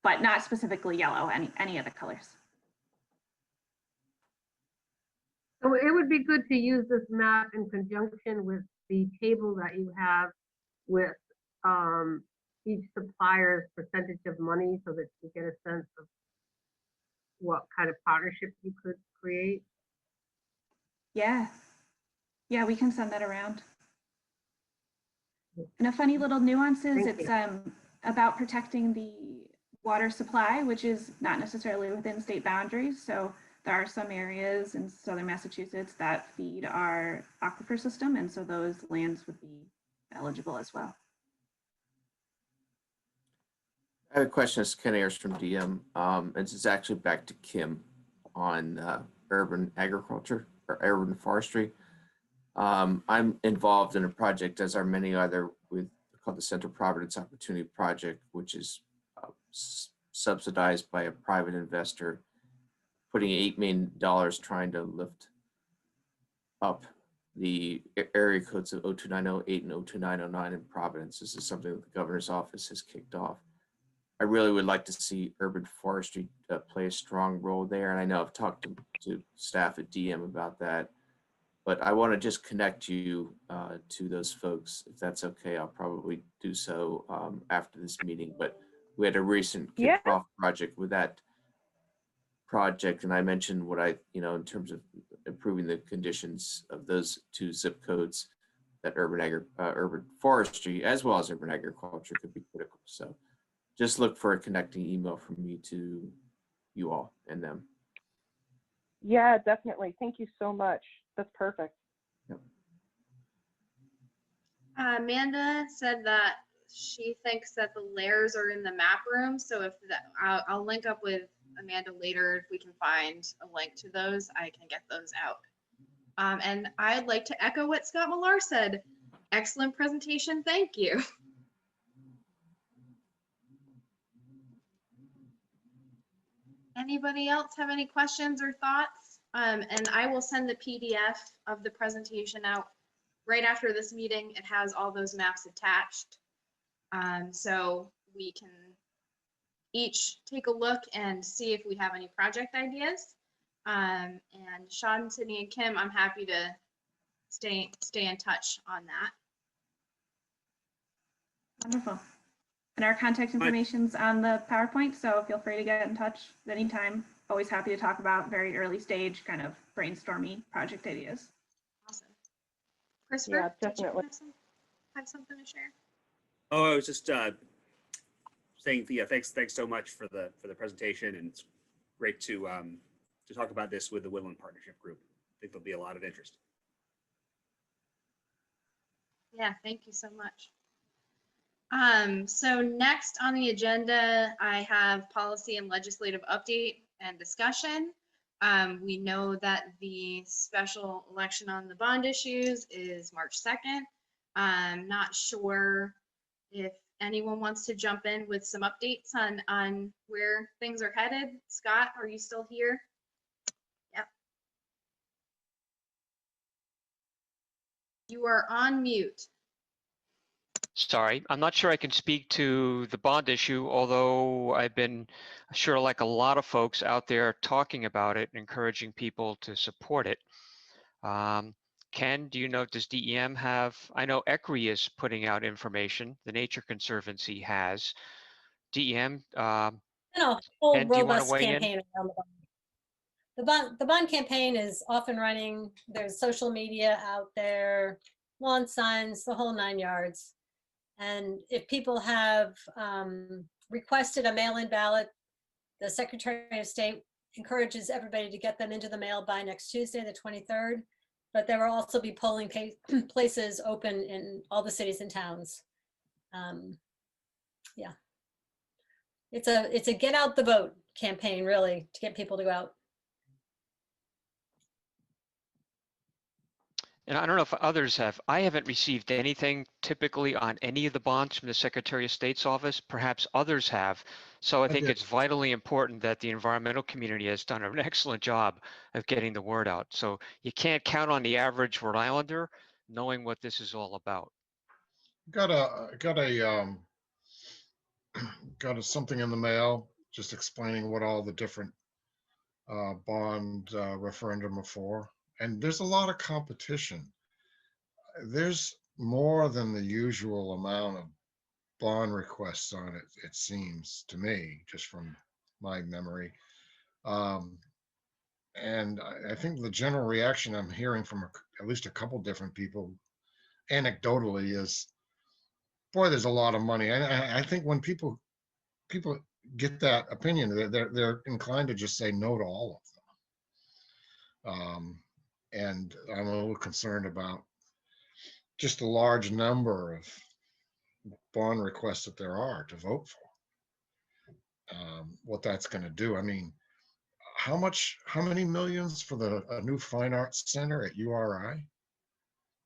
But not specifically yellow, any of the colors. So it would be good to use this map in conjunction with the table that you have with each supplier's percentage of money so that you get a sense of what kind of partnership you could create. Yeah. Yeah, we can send that around. And a funny little nuance is Thank it's you. about protecting the water supply, which is not necessarily within state boundaries. So there are some areas in southern Massachusetts that feed our aquifer system, and so those lands would be eligible as well. I have a question. It's Ken Ayers from DM. And this is actually back to Kim on urban agriculture or urban forestry. I'm involved in a project, as are many other, called the Central Providence Opportunity Project, which is subsidized by a private investor, putting $8 million trying to lift up the area codes of 02908 and 02909 in Providence. This is something that the governor's office has kicked off. I really would like to see urban forestry play a strong role there. And I know I've talked to staff at DM about that, but I want to just connect you to those folks. If that's okay, I'll probably do so after this meeting. But we had a recent kickoff project with that project. And I mentioned what in terms of improving the conditions of those two zip codes, that urban forestry as well as urban agriculture could be critical. So just look for a connecting email from me to you all and them. Yeah, definitely. Thank you so much. That's perfect. Yep. Amanda said that she thinks that the layers are in the map room. So if I'll link up with Amanda later. If we can find a link to those, I can get those out. And I'd like to echo what Scott Millar said. Excellent presentation. Thank you. Anybody else have any questions or thoughts? And I will send the PDF of the presentation out right after this meeting. It has all those maps attached. So we can each take a look and see if we have any project ideas. And Sean, Sydney, and Kim, I'm happy to stay in touch on that. Wonderful. And our contact information's on the PowerPoint, so feel free to get in touch at any time. Always happy to talk about very early stage kind of brainstorming project ideas. Awesome. Christopher, Yeah, definitely. Did you have something to share? Oh, I was just saying, yeah, thanks so much for the presentation, and it's great to talk about this with the Woodland Partnership Group. I think there'll be a lot of interest. Yeah, thank you so much. So next on the agenda, I have policy and legislative update and discussion. We know that the special election on the bond issues is March 2nd. I'm not sure if anyone wants to jump in with some updates on where things are headed. Scott, are you still here? Yep. You are on mute. Sorry, I'm not sure I can speak to the bond issue, although I've been sure, like a lot of folks out there, talking about it, encouraging people to support it. Ken, do you know, does DEM have, I know ECRI is putting out information, the Nature Conservancy has. DEM, A whole Ken, do you want to robust weigh in? campaign around the bond. The bond campaign is off and running. There's social media out there, lawn signs, the whole 9 yards. And if people have requested a mail-in ballot, the Secretary of State encourages everybody to get them into the mail by next Tuesday, the 23rd. But there will also be polling places open in all the cities and towns. Yeah, it's a get out the vote campaign, really, to get people to go out. And I don't know if others have. I haven't received anything typically on any of the bonds from the Secretary of State's office. Perhaps others have. So I think it's vitally important that the environmental community has done an excellent job of getting the word out. So you can't count on the average Rhode Islander knowing what this is all about. got something in the mail just explaining what all the different bond referendum are for. And there's a lot of competition. There's more than the usual amount of bond requests on it, it seems to me, just from my memory. And I think the general reaction I'm hearing from at least a couple different people anecdotally is, boy, there's a lot of money. And I think when people get that opinion, they're inclined to just say no to all of them. And I'm a little concerned about just the large number of bond requests that there are to vote for. What that's going to do. I mean, how many millions for a new fine arts center at URI?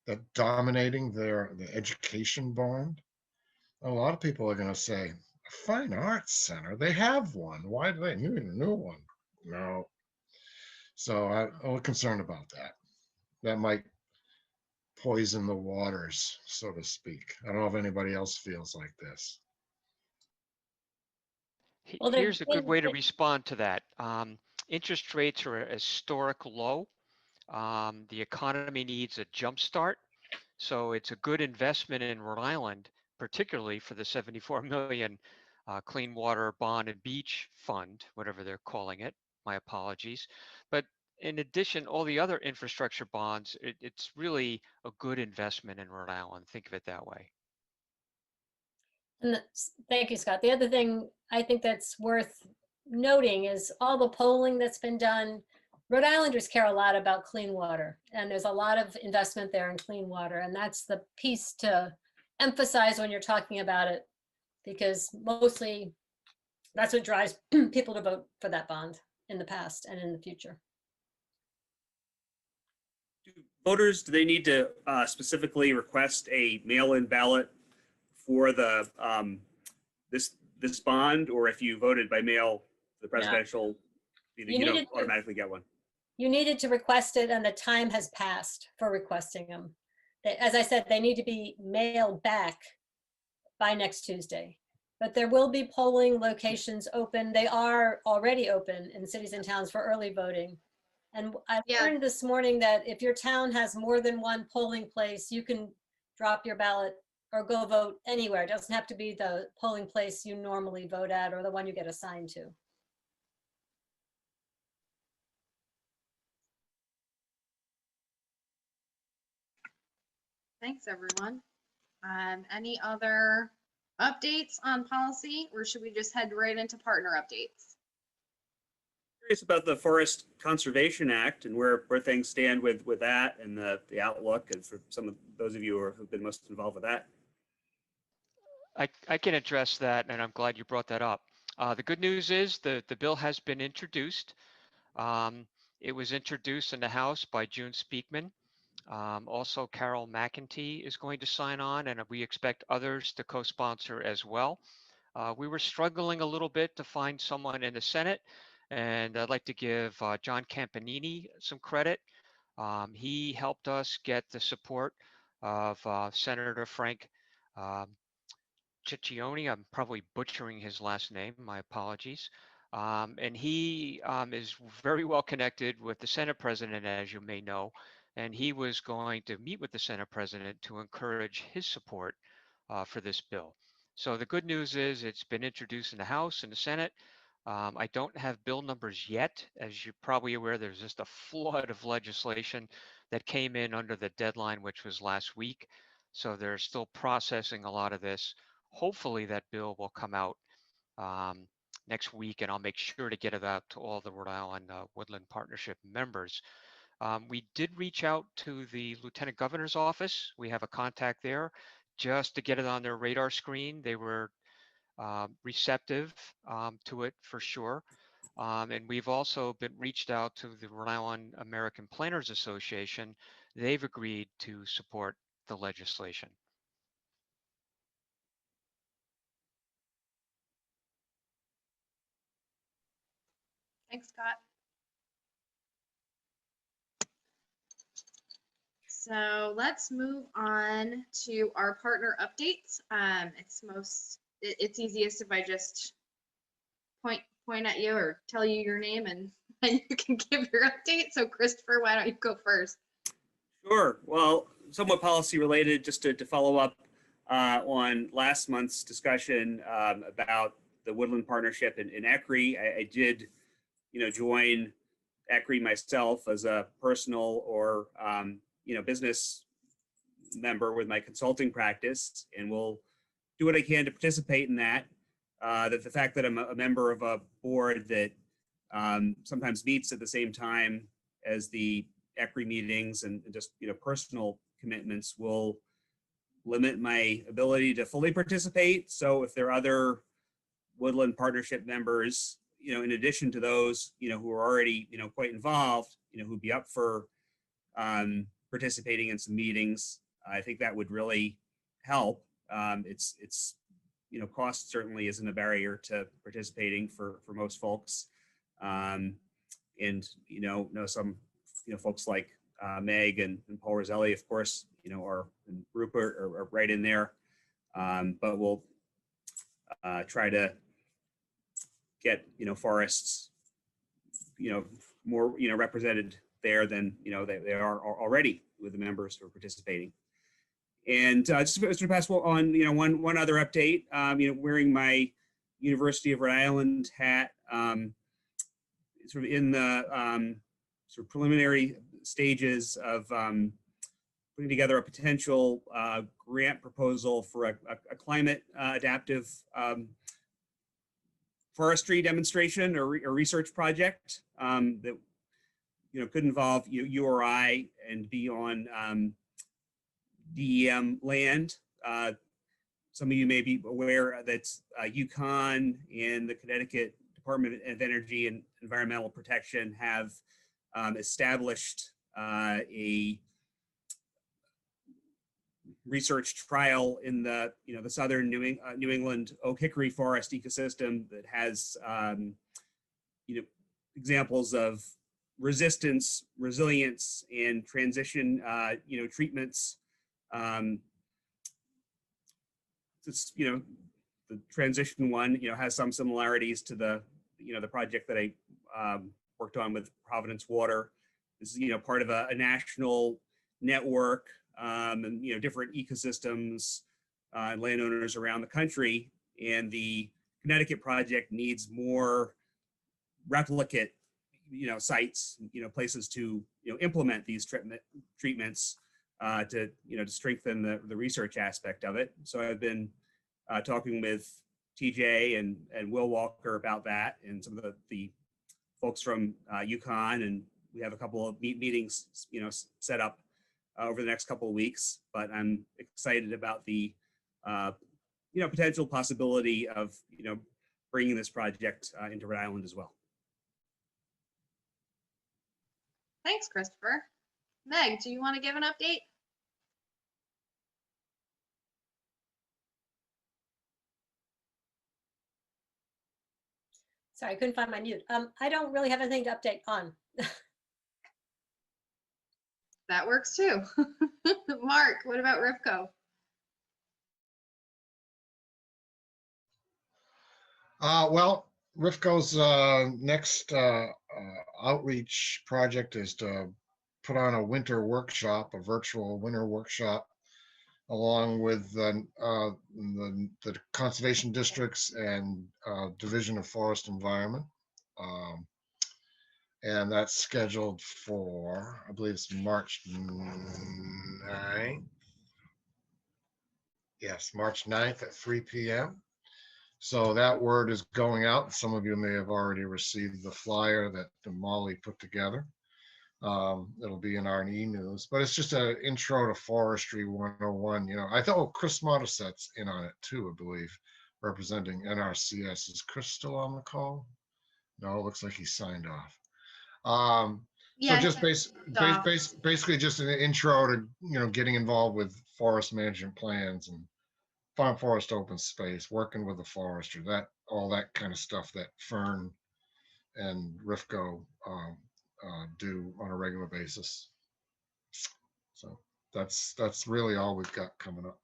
That dominating the education bond? A lot of people are going to say, a fine arts center, they have one. Why do they need a new one? No. So I'm a little concerned about that. That might poison the waters, so to speak. I don't know if anybody else feels like this. Well, Here's a good way to respond to that. Interest rates are at a historic low. The economy needs a jump start. So it's a good investment in Rhode Island, particularly for the 74 million Clean Water Bond and Beach Fund, whatever they're calling it. My apologies. But in addition, all the other infrastructure bonds, it's really a good investment in Rhode Island. Think of it that way. And thank you, Scott. The other thing I think that's worth noting is all the polling that's been done. Rhode Islanders care a lot about clean water, and there's a lot of investment there in clean water. And that's the piece to emphasize when you're talking about it, because mostly that's what drives people to vote for that bond in the past and in the future. Voters, do they need to specifically request a mail-in ballot for the this bond, or if you voted by mail, the presidential, you don't automatically get one? You needed to request it, and the time has passed for requesting them. As I said, they need to be mailed back by next Tuesday. But there will be polling locations open. They are already open in cities and towns for early voting. And I learned this morning that if your town has more than one polling place, you can drop your ballot or go vote anywhere. It doesn't have to be the polling place you normally vote at or the one you get assigned to. Thanks, everyone. Any other updates on policy, or should we just head right into partner updates? Curious about the Forest Conservation Act and where things stand with that and the outlook, and for some of those of you who've been most involved with that. I can address that, and I'm glad you brought that up. The good news is the bill has been introduced. It was introduced in the House by June Speakman. Also, Carol McEntee is going to sign on, and we expect others to co-sponsor as well. We were struggling a little bit to find someone in the Senate, and I'd like to give John Campanini some credit. He helped us get the support of Senator Frank Ciccione. I'm probably butchering his last name, my apologies. And he is very well connected with the Senate President, as you may know, and he was going to meet with the Senate President to encourage his support for this bill. So the good news is it's been introduced in the House and the Senate. I don't have bill numbers yet. As you're probably aware, there's just a flood of legislation that came in under the deadline, which was last week. So they're still processing a lot of this. Hopefully that bill will come out next week, and I'll make sure to get it out to all the Rhode Island Woodland Partnership members. We did reach out to the Lieutenant Governor's office. We have a contact there just to get it on their radar screen. They were receptive to it for sure. And we've also been reached out to the Rhode Island American Planners Association. They've agreed to support the legislation. Thanks, Scott. So let's move on to our partner updates. It's easiest if I just point at you or tell you your name and you can give your update. So Christopher, why don't you go first? Sure. Well, somewhat policy related, just to follow up on last month's discussion about the Woodland Partnership in ECRI. I did, join ECRI myself as a personal or, business member with my consulting practice, and will do what I can to participate in that. The fact that I'm a member of a board that sometimes meets at the same time as the ECRI meetings and just personal commitments will limit my ability to fully participate. So if there are other Woodland Partnership members, in addition to those who are already quite involved, who'd be up for participating in some meetings, I think that would really help. It's cost certainly isn't a barrier to participating for most folks, and know some folks like Meg and Paul Roselli, of course, are, and Rupert are right in there. But we'll try to get, forests, more, represented there than, they are already with the members who are participating. And just to pass on, one other update, wearing my University of Rhode Island hat, sort of in the sort of preliminary stages of putting together a potential grant proposal for a climate adaptive forestry demonstration or research project that could involve URI and be on DEM land. Some of you may be aware that UConn and the Connecticut Department of Energy and Environmental Protection have established a research trial in the the southern New England oak hickory forest ecosystem that has examples of resistance, resilience, and transition treatments. It's, the transition one has some similarities to the the project that I worked on with Providence Water. This is part of a national network, and different ecosystems and landowners around the country. And the Connecticut project needs more replicate sites, places to implement these treatments to to strengthen the research aspect of it. So I've been talking with TJ and Will Walker about that, and some of the folks from UConn, and we have a couple of meetings set up over the next couple of weeks. But I'm excited about the potential possibility of bringing this project into Rhode Island as well. Thanks, Christopher. Meg, do you want to give an update? Sorry, I couldn't find my mute. I don't really have anything to update on. That works too. Mark, what about Rivco? Well, Rifco's next outreach project is to put on a winter workshop, a virtual winter workshop, along with the conservation districts and Division of Forest Environment. And that's scheduled for, I believe it's March 9th. Yes, March 9th at 3 p.m. So that word is going out. Some of you may have already received the flyer that Molly put together. It'll be in our e-news, but it's just an intro to forestry 101. I thought Chris Mottaset's in on it too, I believe, representing NRCS. Is Chris still on the call? No, it looks like he signed off. Yeah, so just basically just an intro to getting involved with forest management plans and farm forest open space, working with the forester, all that kind of stuff that Fern and Rifco do on a regular basis. So That's really all we've got coming up.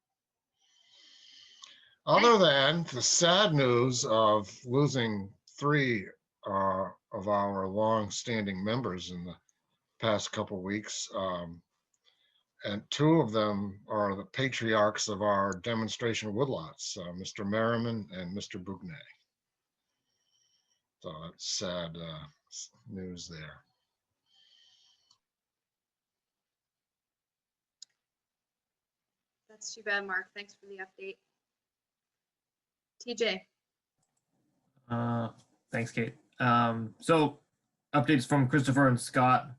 Other than the sad news of losing 3 of our long-standing members in the past couple of weeks, and 2 of them are the patriarchs of our demonstration woodlots, Mr. Merriman and Mr. Bougnay. So that's sad news there. That's too bad, Mark. Thanks for the update. TJ. Thanks, Kate. So updates from Christopher and Scott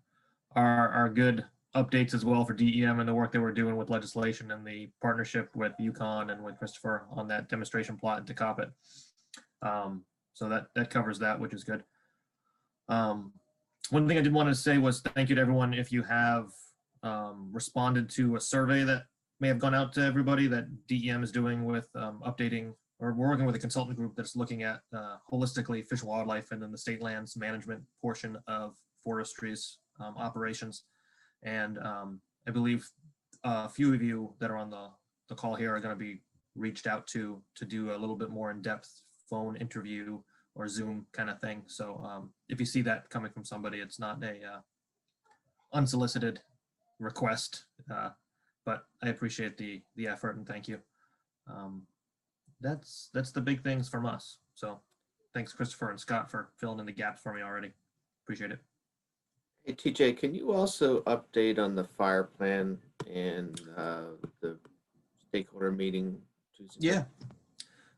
are good updates as well for DEM and the work that we're doing with legislation and the partnership with Yukon and with Christopher on that demonstration plot in Tecopet. So that covers that, which is good. One thing I did want to say was thank you to everyone if you have responded to a survey that may have gone out to everybody that DEM is doing with updating, or we're working with a consultant group that's looking at holistically fish and wildlife and then the state lands management portion of forestry's operations. And I believe a few of you that are on the call here are going to be reached out to do a little bit more in-depth phone interview or Zoom kind of thing. So if you see that coming from somebody, it's not a unsolicited request, but I appreciate the effort and thank you. That's the big things from us. So thanks, Christopher and Scott, for filling in the gaps for me already. Appreciate it. Hey, TJ, can you also update on the fire plan and the stakeholder meeting Tuesday? Yeah.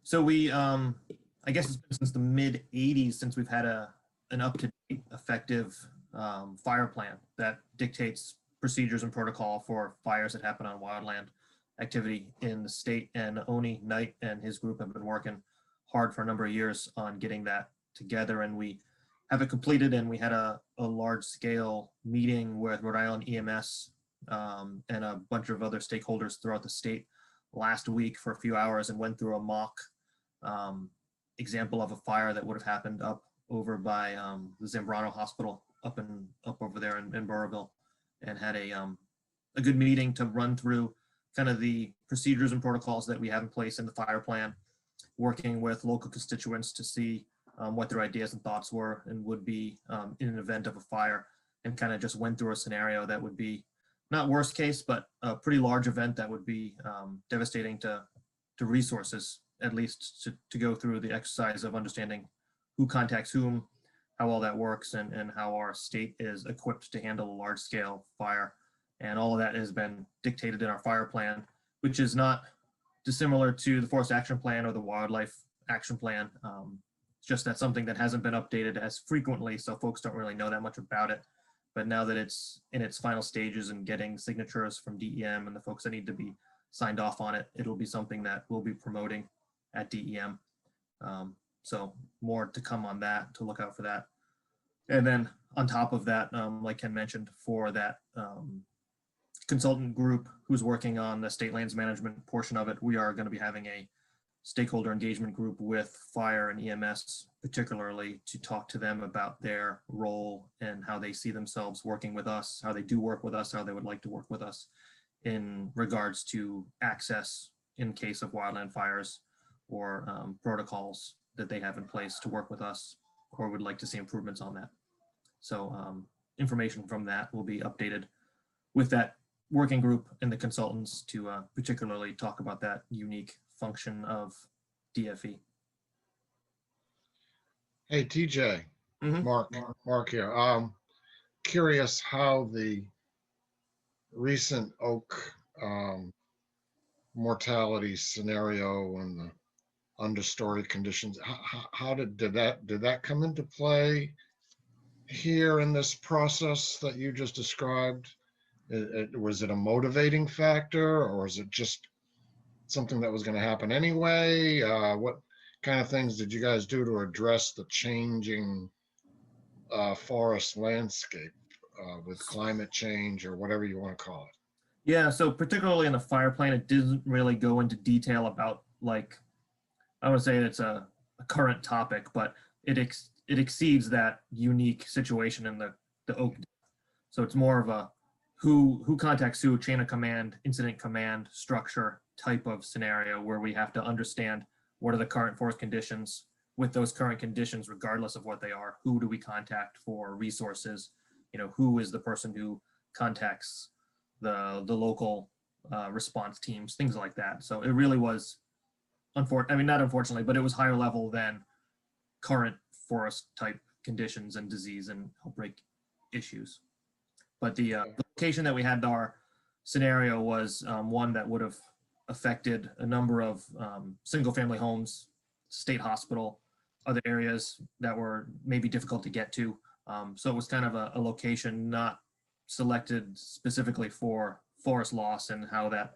So we, I guess it's been since the mid 80s since we've had an up-to-date effective fire plan that dictates procedures and protocol for fires that happen on wildland activity in the state. And Oni Knight and his group have been working hard for a number of years on getting that together, and we have it completed. And we had a large-scale meeting with Rhode Island EMS and a bunch of other stakeholders throughout the state last week for a few hours and went through a mock example of a fire that would have happened up over by the Zambrano Hospital up over there in Burrillville, and had a good meeting to run through kind of the procedures and protocols that we have in place in the fire plan, working with local constituents to see what their ideas and thoughts were and would be in an event of a fire, and kind of just went through a scenario that would be not worst case, but a pretty large event that would be devastating to resources, at least to go through the exercise of understanding who contacts whom, how all that works, and how our state is equipped to handle a large scale fire. And all of that has been dictated in our fire plan, which is not dissimilar to the Forest Action Plan or the Wildlife Action Plan. It's just that something that hasn't been updated as frequently, so folks don't really know that much about it. But now that it's in its final stages and getting signatures from DEM and the folks that need to be signed off on it, it'll be something that we'll be promoting at DEM. So more to come on that, to look out for that. And then on top of that, like Ken mentioned, for that consultant group who's working on the state lands management portion of it, we are going to be having a stakeholder engagement group with fire and EMS, particularly to talk to them about their role and how they see themselves working with us, how they do work with us, how they would like to work with us in regards to access in case of wildland fires, or protocols that they have in place to work with us, or would like to see improvements on that. So information from that will be updated with that working group and the consultants to particularly talk about that unique function of DFE. Hey, TJ, Mark here. Curious how the recent oak mortality scenario and the understory conditions, how did that come into play here in this process that you just described? Was it a motivating factor, or is it just something that was going to happen anyway? What kind of things did you guys do to address the changing forest landscape with climate change, or whatever you want to call it? Yeah, so particularly in the fire plan, it didn't really go into detail about, like, I would say it's a current topic, but it exceeds that unique situation in the oak. So it's more of a who contacts who, chain of command, incident command structure type of scenario where we have to understand what are the current forest conditions. With those current conditions, regardless of what they are, who do we contact for resources? You know, who is the person who contacts the local response teams, things like that. So it really was, I mean, not unfortunately, but it was higher level than current forest type conditions and disease and outbreak issues. But the location that we had our scenario was one that would have affected a number of single family homes, state hospital, other areas that were maybe difficult to get to. So it was kind of a location not selected specifically for forest loss and how that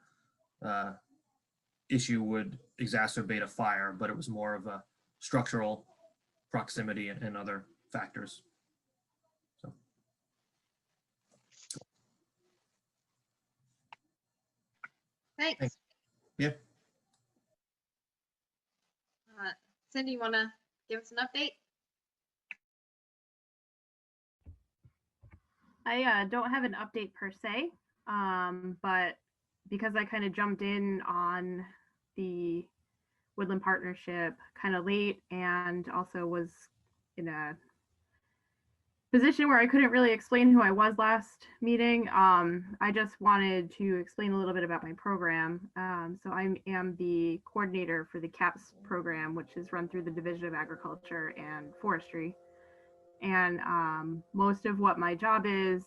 issue would exacerbate a fire, but it was more of a structural proximity and other factors. So. Thanks. Yeah. Cindy, you want to give us an update? I don't have an update per se, but because I kind of jumped in on the Woodland Partnership kind of late and also was in a position where I couldn't really explain who I was last meeting, I just wanted to explain a little bit about my program. So I am the coordinator for the CAPS program, which is run through the Division of Agriculture and Forestry. And most of what my job is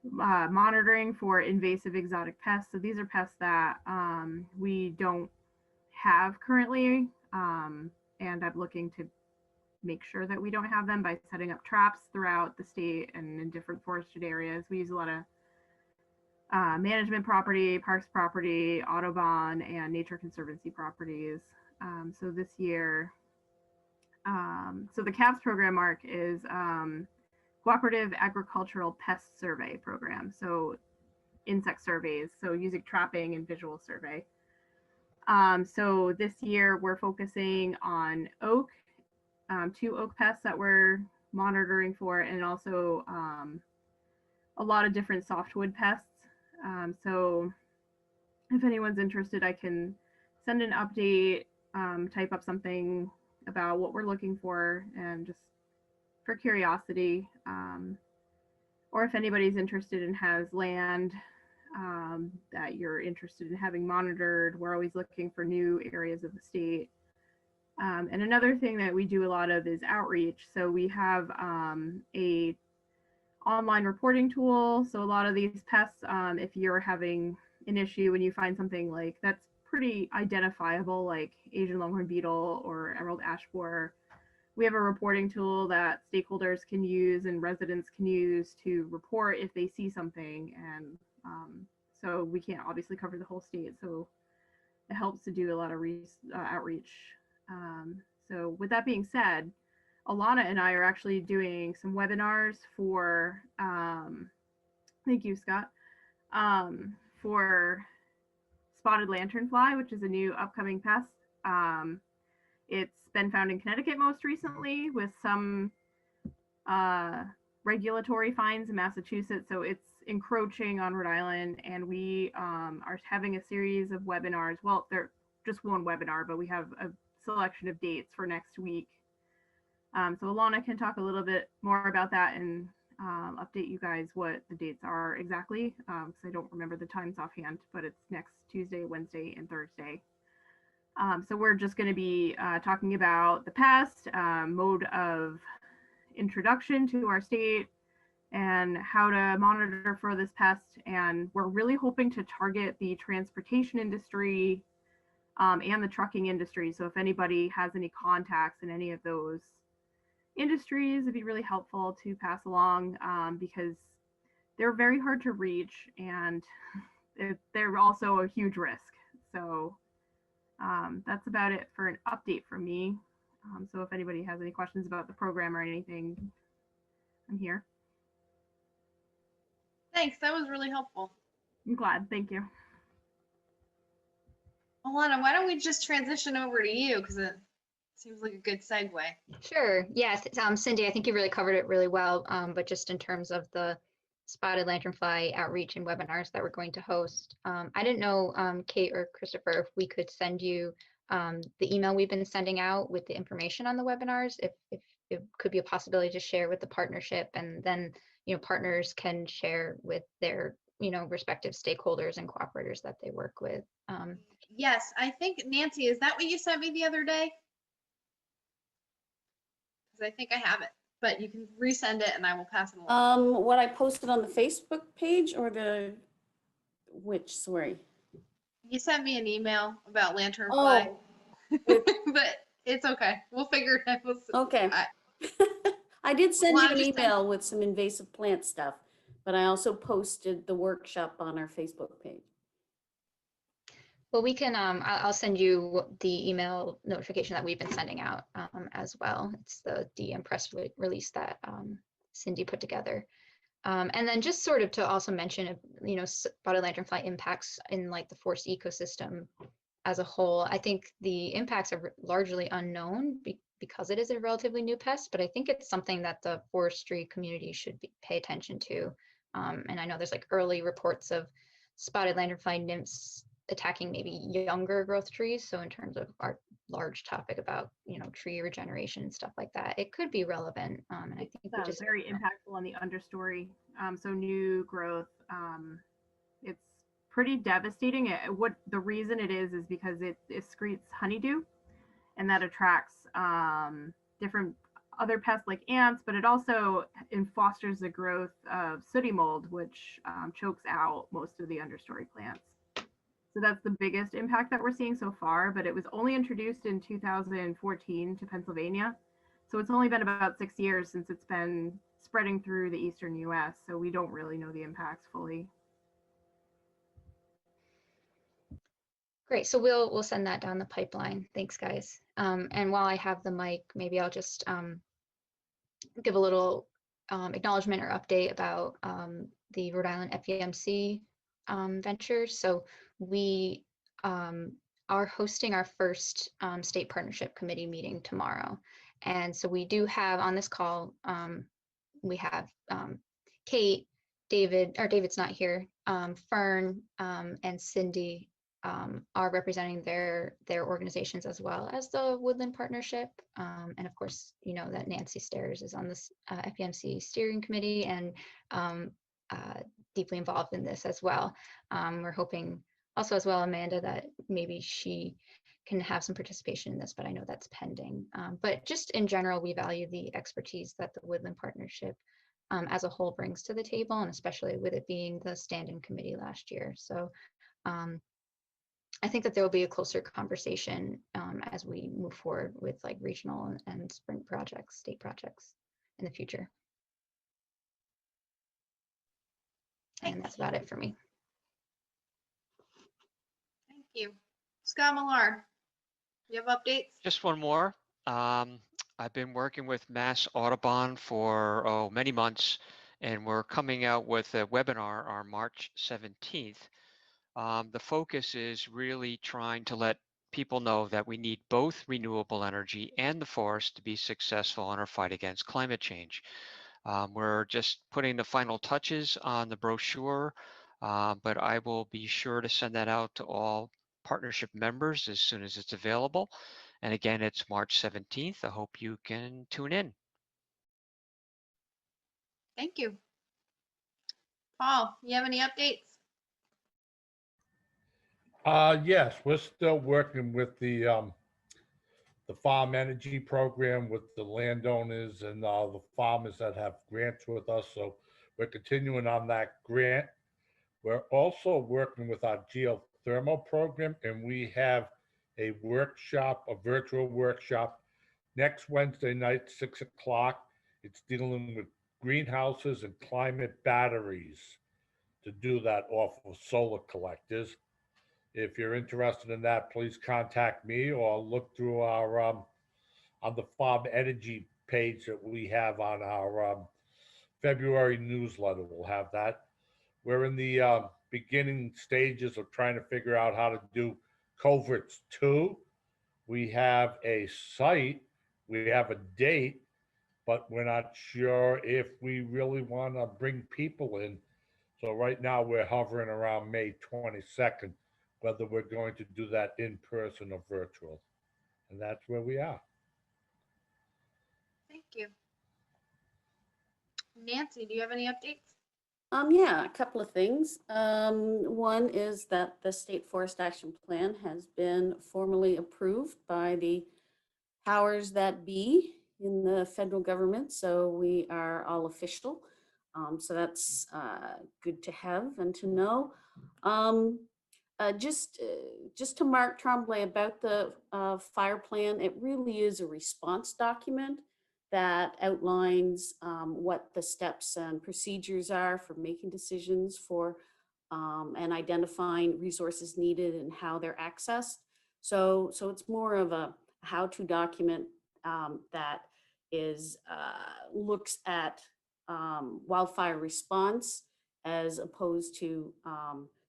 monitoring for invasive exotic pests. So these are pests that we don't have currently, and I'm looking to make sure that we don't have them by setting up traps throughout the state and in different forested areas. We use a lot of management property, parks property, Audubon, and nature conservancy properties. So this year, so the CAPS program, Mark, is Cooperative Agricultural Pest Survey Program. So insect surveys, so using trapping and visual survey. So this year we're focusing on oak, 2 oak pests that we're monitoring for, and also a lot of different softwood pests. So if anyone's interested, I can send an update, type up something about what we're looking for and just for curiosity. Or if anybody's interested and has land that you're interested in having monitored, we're always looking for new areas of the state. And another thing that we do a lot of is outreach. So we have a online reporting tool. So a lot of these pests, if you're having an issue and you find something like that's pretty identifiable, like Asian longhorn beetle or emerald ash borer, we have a reporting tool that stakeholders can use and residents can use to report if they see something. And so we can't obviously cover the whole state, so it helps to do a lot of outreach. So with that being said, Alana and I are actually doing some webinars for, thank you, Scott, for spotted lanternfly, which is a new upcoming pest. It's been found in Connecticut most recently with some regulatory fines in Massachusetts. So it's encroaching on Rhode Island, and we are having a series of webinars. Well, they're just one webinar, but we have a selection of dates for next week. So Alana can talk a little bit more about that and update you guys what the dates are exactly, because I don't remember the times offhand, but it's next Tuesday, Wednesday, and Thursday. So we're just going to be talking about the pest, mode of introduction to our state, and how to monitor for this pest. And we're really hoping to target the transportation industry and the trucking industry. So if anybody has any contacts in any of those industries, it'd be really helpful to pass along, because they're very hard to reach and they're also a huge risk. So that's about it for an update from me. So if anybody has any questions about the program or anything, I'm here. Thanks, that was really helpful. I'm glad, thank you. Alana, why don't we just transition over to you, because Seems like a good segue. Sure. Yes. Cindy, I think you really covered it really well. But just in terms of the spotted lanternfly outreach and webinars that we're going to host, I didn't know, Kate or Christopher, if we could send you the email we've been sending out with the information on the webinars, if it could be a possibility to share with the partnership, and then, partners can share with their, respective stakeholders and cooperators that they work with. Yes, I think, Nancy, is that what you sent me the other day? Because I think I have it, but you can resend it and I will pass it along. What I posted on the Facebook page or sorry. You sent me an email about lanternfly, but it's okay. We'll figure it out. Okay. I did send Well, you I'm an just email with some invasive plant stuff, but I also posted the workshop on our Facebook page. Well, we can, I'll send you the email notification that we've been sending out as well. It's the DM press release that Cindy put together. And then just sort of to also mention, spotted lanternfly impacts in like the forest ecosystem as a whole. I think the impacts are largely unknown because it is a relatively new pest, but I think it's something that the forestry community should pay attention to. And I know there's like early reports of spotted lanternfly nymphs attacking maybe younger growth trees. So in terms of our large topic about, tree regeneration and stuff like that, it could be relevant. And I think we just very impactful on the understory. So new growth, it's pretty devastating. What the reason it is because it excretes honeydew, and that attracts different other pests like ants, but it also fosters the growth of sooty mold, which chokes out most of the understory plants. So that's the biggest impact that we're seeing so far, but it was only introduced in 2014 to Pennsylvania. So it's only been about 6 years since it's been spreading through the eastern US. So we don't really know the impacts fully. Great. So we'll send that down the pipeline. Thanks, guys. And while I have the mic, maybe I'll just give a little acknowledgement or update about the Rhode Island FEMC venture. So we are hosting our first state partnership committee meeting tomorrow. And so we do have on this call, we have Kate, David's not here, Fern and Cindy are representing their organizations as well as the Woodland Partnership. And of course, that Nancy Stairs is on this FEMC steering committee and deeply involved in this as well. We're hoping also as well, Amanda, that maybe she can have some participation in this, but I know that's pending. But just in general, we value the expertise that the Woodland Partnership as a whole brings to the table, and especially with it being the stand-in committee last year. So I think that there will be a closer conversation as we move forward with like regional and sprint projects, state projects in the future. And that's about it for me. Thank you. Scott Millar, you have updates? Just one more. I've been working with Mass Audubon for many months, and we're coming out with a webinar on March 17th. The focus is really trying to let people know that we need both renewable energy and the forest to be successful in our fight against climate change. We're just putting the final touches on the brochure, but I will be sure to send that out to all partnership members as soon as it's available. And again, it's March 17th. I hope you can tune in. Thank you. Paul, you have any updates? Yes, we're still working with the farm energy program with the landowners and the farmers that have grants with us. So we're continuing on that grant. We're also working with our geothermal program, and we have a workshop, a virtual workshop next Wednesday night, 6 o'clock. It's dealing with greenhouses and climate batteries to do that off of solar collectors. If you're interested in that, please contact me or look through our on the farm energy page that we have on our February newsletter. We'll have that. We're in the beginning stages of trying to figure out how to do coverts 2, We have a site, we have a date, but we're not sure if we really want to bring people in. So right now we're hovering around May 22nd, whether we're going to do that in person or virtual. And that's where we are. Thank you. Nancy, do you have any updates? Yeah, a couple of things. One is that the State Forest Action Plan has been formally approved by the powers that be in the federal government, so we are all official. So that's good to have and to know. Just to Mark Tremblay about the fire plan, it really is a response document that outlines what the steps and procedures are for making decisions for and identifying resources needed and how they're accessed. So it's more of a how-to document that is looks at wildfire response as opposed to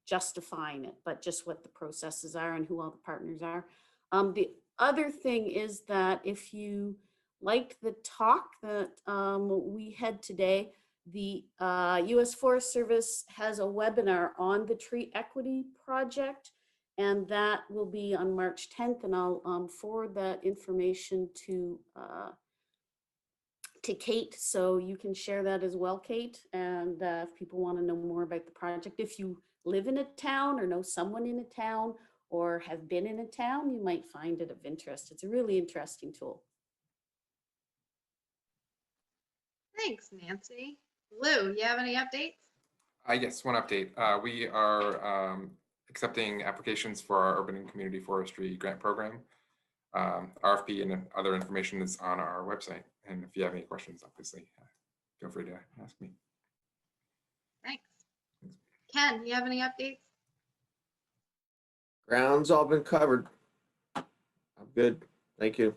justifying it, but just what the processes are and who all the partners are. The other thing is that if you liked the talk that we had today, the U.S. Forest Service has a webinar on the tree equity project, and that will be on March 10th, and I'll forward that information to Kate, so you can share that as well, Kate. And if people want to know more about the project, if you live in a town or know someone in a town or have been in a town, you might find it of interest. It's a really interesting tool. Thanks, Nancy. Lou, you have any updates? Yes, one update. We are accepting applications for our urban and community forestry grant program. RFP and other information is on our website. And if you have any questions, obviously, feel free to ask me. Thanks. Ken, you have any updates? Ground's all been covered. I'm good. Thank you.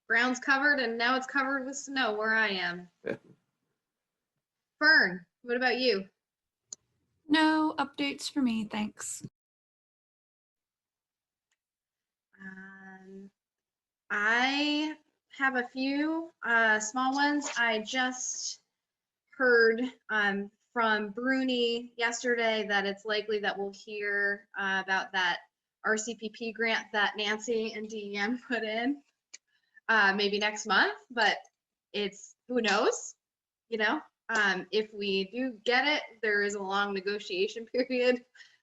Ground's covered and now it's covered with snow where I am. Fern, what about you? No updates for me, thanks. I have a few small ones. I just heard from Bruni yesterday that it's likely that we'll hear about that RCPP grant that Nancy and DEM put in maybe next month, but it's, who knows, you know? If we do get it, there is a long negotiation period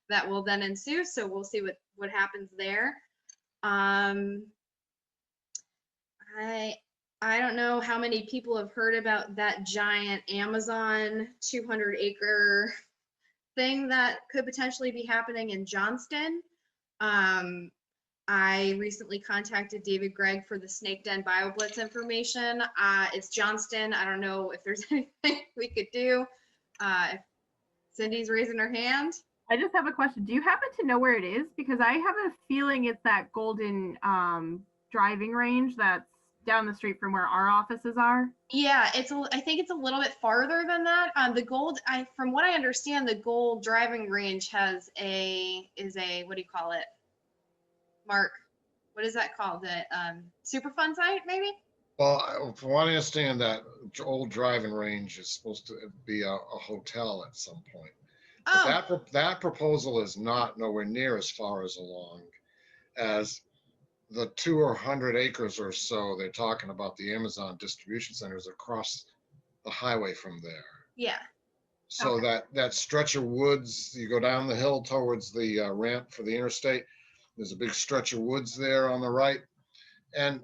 that will then ensue, so we'll see what happens there. I don't know how many people have heard about that giant Amazon 200-acre thing that could potentially be happening in Johnston. I recently contacted David Gregg for the Snake Den BioBlitz information. It's Johnston. I don't know if there's anything we could do. Cindy's raising her hand. I just have a question. Do you happen to know where it is? Because I have a feeling it's that Golden driving range that's down the street from where our offices are. Yeah, I think it's a little bit farther than that. From what I understand, the Gold driving range is a what do you call it? Mark, what is that called? The Superfund site, maybe? Well, from what I understand, that old driving range is supposed to be a hotel at some point. Oh. But that proposal is not nowhere near as far as along as the 200 acres or so they're talking about. The Amazon distribution centers across the highway from there. Yeah. So Okay. that stretch of woods, you go down the hill towards the ramp for the interstate. There's a big stretch of woods there on the right, and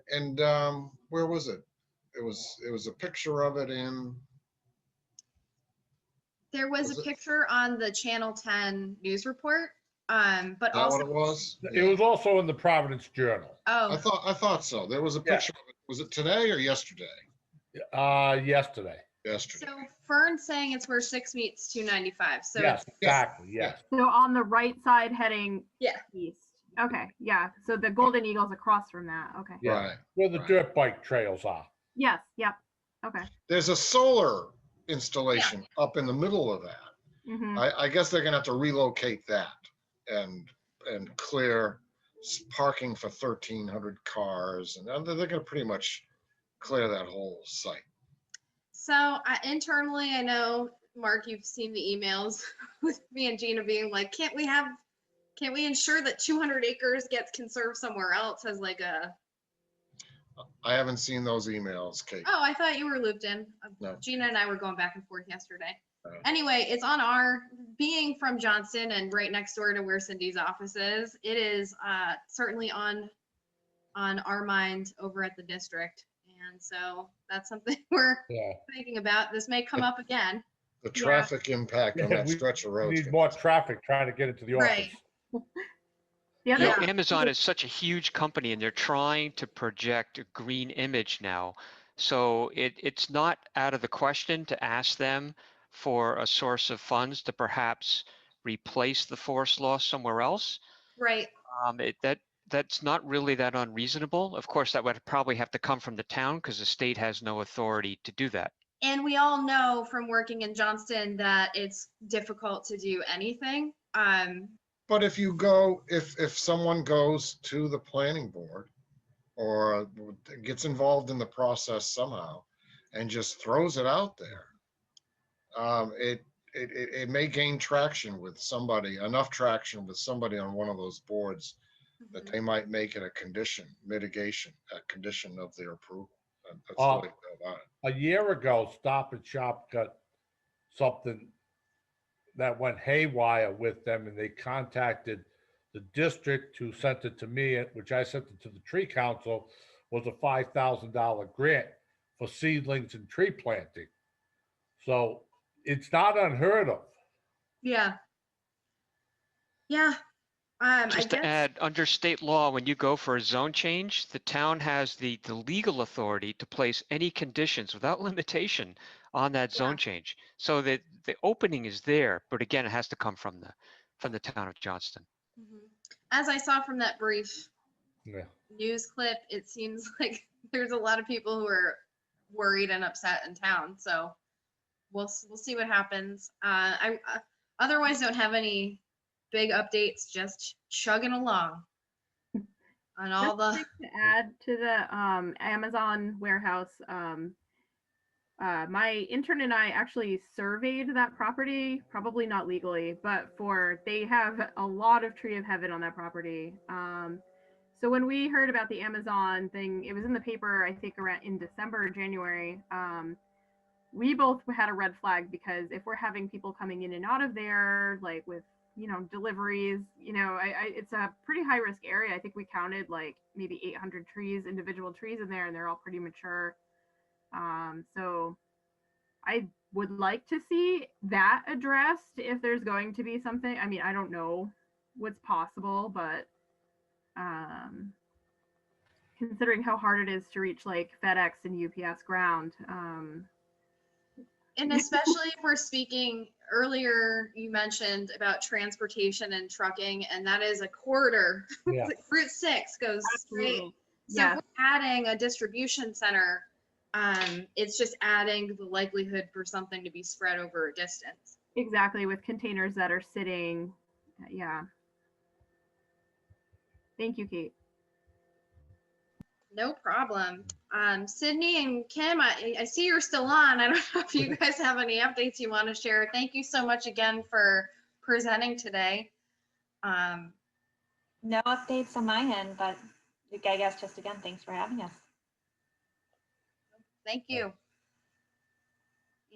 where was it? It was a picture of it in. There was a picture on the Channel 10 news report, but Is that also what it was? It was also in the Providence Journal. Oh. I thought so. There was a picture of it. Was it today or yesterday? Yesterday. Yesterday. So Fern's saying it's where 6 meets 295. So Yes, it's, exactly, yes. So on the right side heading east. Okay, yeah. So the Golden Eagle's across from that. Okay. Yeah, Right. where the dirt bike trails are. Yes, yep. Okay. There's a solar installation up in the middle of that. Mhm. I guess they're gonna have to relocate that and clear parking for 1,300 cars, and they're going to pretty much clear that whole site. So internally, I know, Mark, you've seen the emails with me and Gina being like, can't we ensure that 200 acres gets conserved somewhere else as like a, I haven't seen those emails, Kate. oh, I thought you were looped in. No. Gina and I were going back and forth yesterday. Uh, Anyway, it's on our, being from Johnston and right next door to where Cindy's office is, it is certainly on our mind over at the district. And so that's something we're Yeah. thinking about. This may come up again. The traffic impact on Yeah, that we stretch of road. need more traffic trying to get into the Right. office. The other You know, Yeah. Amazon is such a huge company and they're trying to project a green image now. So it's not out of the question to ask them for a source of funds to perhaps replace the forest loss somewhere else. Right. That's not really that unreasonable. Of course, that would probably have to come from the town because the state has no authority to do that. And we all know from working in Johnston that it's difficult to do anything. But if you go, if someone goes to the planning board or gets involved in the process somehow and just throws it out there, it may gain traction with somebody, enough traction with somebody on one of those boards that they might make it a condition, mitigation, a condition of their approval. That's the way to go about it. A year ago, Stop and Shop got something that went haywire with them, and they contacted the district who sent it to me, which I sent it to the tree council, was a $5,000 grant for seedlings and tree planting. So it's not unheard of. Yeah. Yeah. Just to add, under state law, when you go for a zone change, the town has the legal authority to place any conditions without limitation on that zone change. So that the opening is there, but again, it has to come from the town of Johnston. As I saw from that brief Yeah. news clip, it seems like there's a lot of people who are worried and upset in town. So we'll see what happens. I otherwise don't have any big updates, just chugging along on all the. To add to the Amazon warehouse, my intern and I actually surveyed that property, probably not legally, but they have a lot of tree of heaven on that property. So when we heard about the Amazon thing, it was in the paper, I think around in December or January. We both had a red flag because if we're having people coming in and out of there, like with, deliveries, it's a pretty high risk area. I think we counted like maybe 800 trees, individual trees in there, and they're all pretty mature. So I would like to see that addressed if there's going to be something. I mean, I don't know what's possible, but considering how hard it is to reach like FedEx and UPS ground. And especially if we're speaking earlier, you mentioned about transportation and trucking, and that is a corridor. Yeah. Route 6 goes straight. Absolutely. So if we're adding a distribution center, it's just adding the likelihood for something to be spread over a distance. Exactly, with containers that are sitting. Yeah. Thank you, Kate. No problem. Sydney and Kim, I see you're still on. I don't know if you guys have any updates you want to share. Thank you so much again for presenting today. No updates on my end, but I guess just again, thanks for having us. Thank you.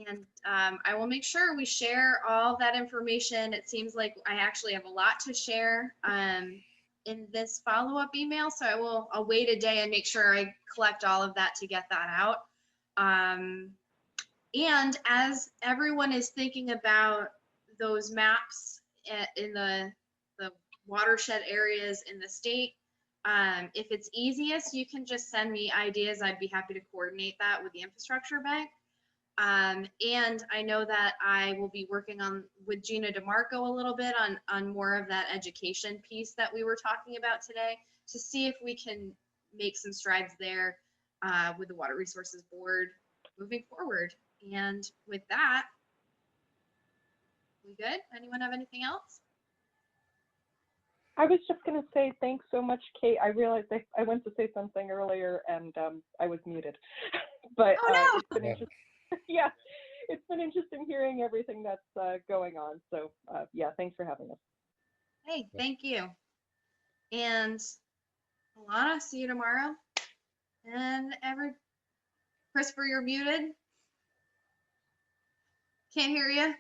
And I will make sure we share all that information. It seems like I actually have a lot to share in this follow-up email. So I'll wait a day and make sure I collect all of that to get that out. And as everyone is thinking about those maps in the watershed areas in the state, if it's easiest, you can just send me ideas. I'd be happy to coordinate that with the infrastructure bank. And I know that I will be working with Gina DeMarco a little bit on more of that education piece that we were talking about today to see if we can make some strides there with the Water Resources Board moving forward. And with that, we good? Anyone have anything else? I was just going to say thanks so much, Kate. I realized I went to say something earlier and I was muted. But it's been interesting. Yeah, it's been interesting hearing everything that's going on. So yeah, thanks for having us. Hey, thank you. And Alana, see you tomorrow. And Christopher, you're muted. Can't hear you.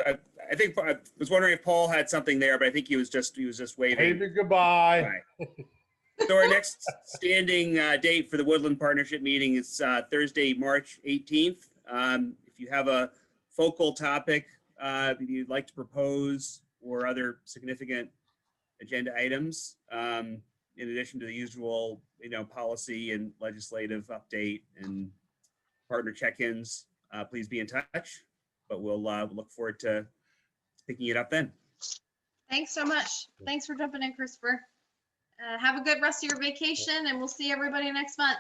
I think I was wondering if Paul had something there, but I think he was just waving. Waving goodbye. So our next standing date for the Woodland Partnership meeting is Thursday, March 18th. If you have a focal topic you'd like to propose or other significant agenda items, in addition to the usual, policy and legislative update and partner check-ins, please be in touch. But we'll look forward to picking it up then. Thanks so much. Thanks for jumping in, Christopher. Have a good rest of your vacation, and we'll see everybody next month.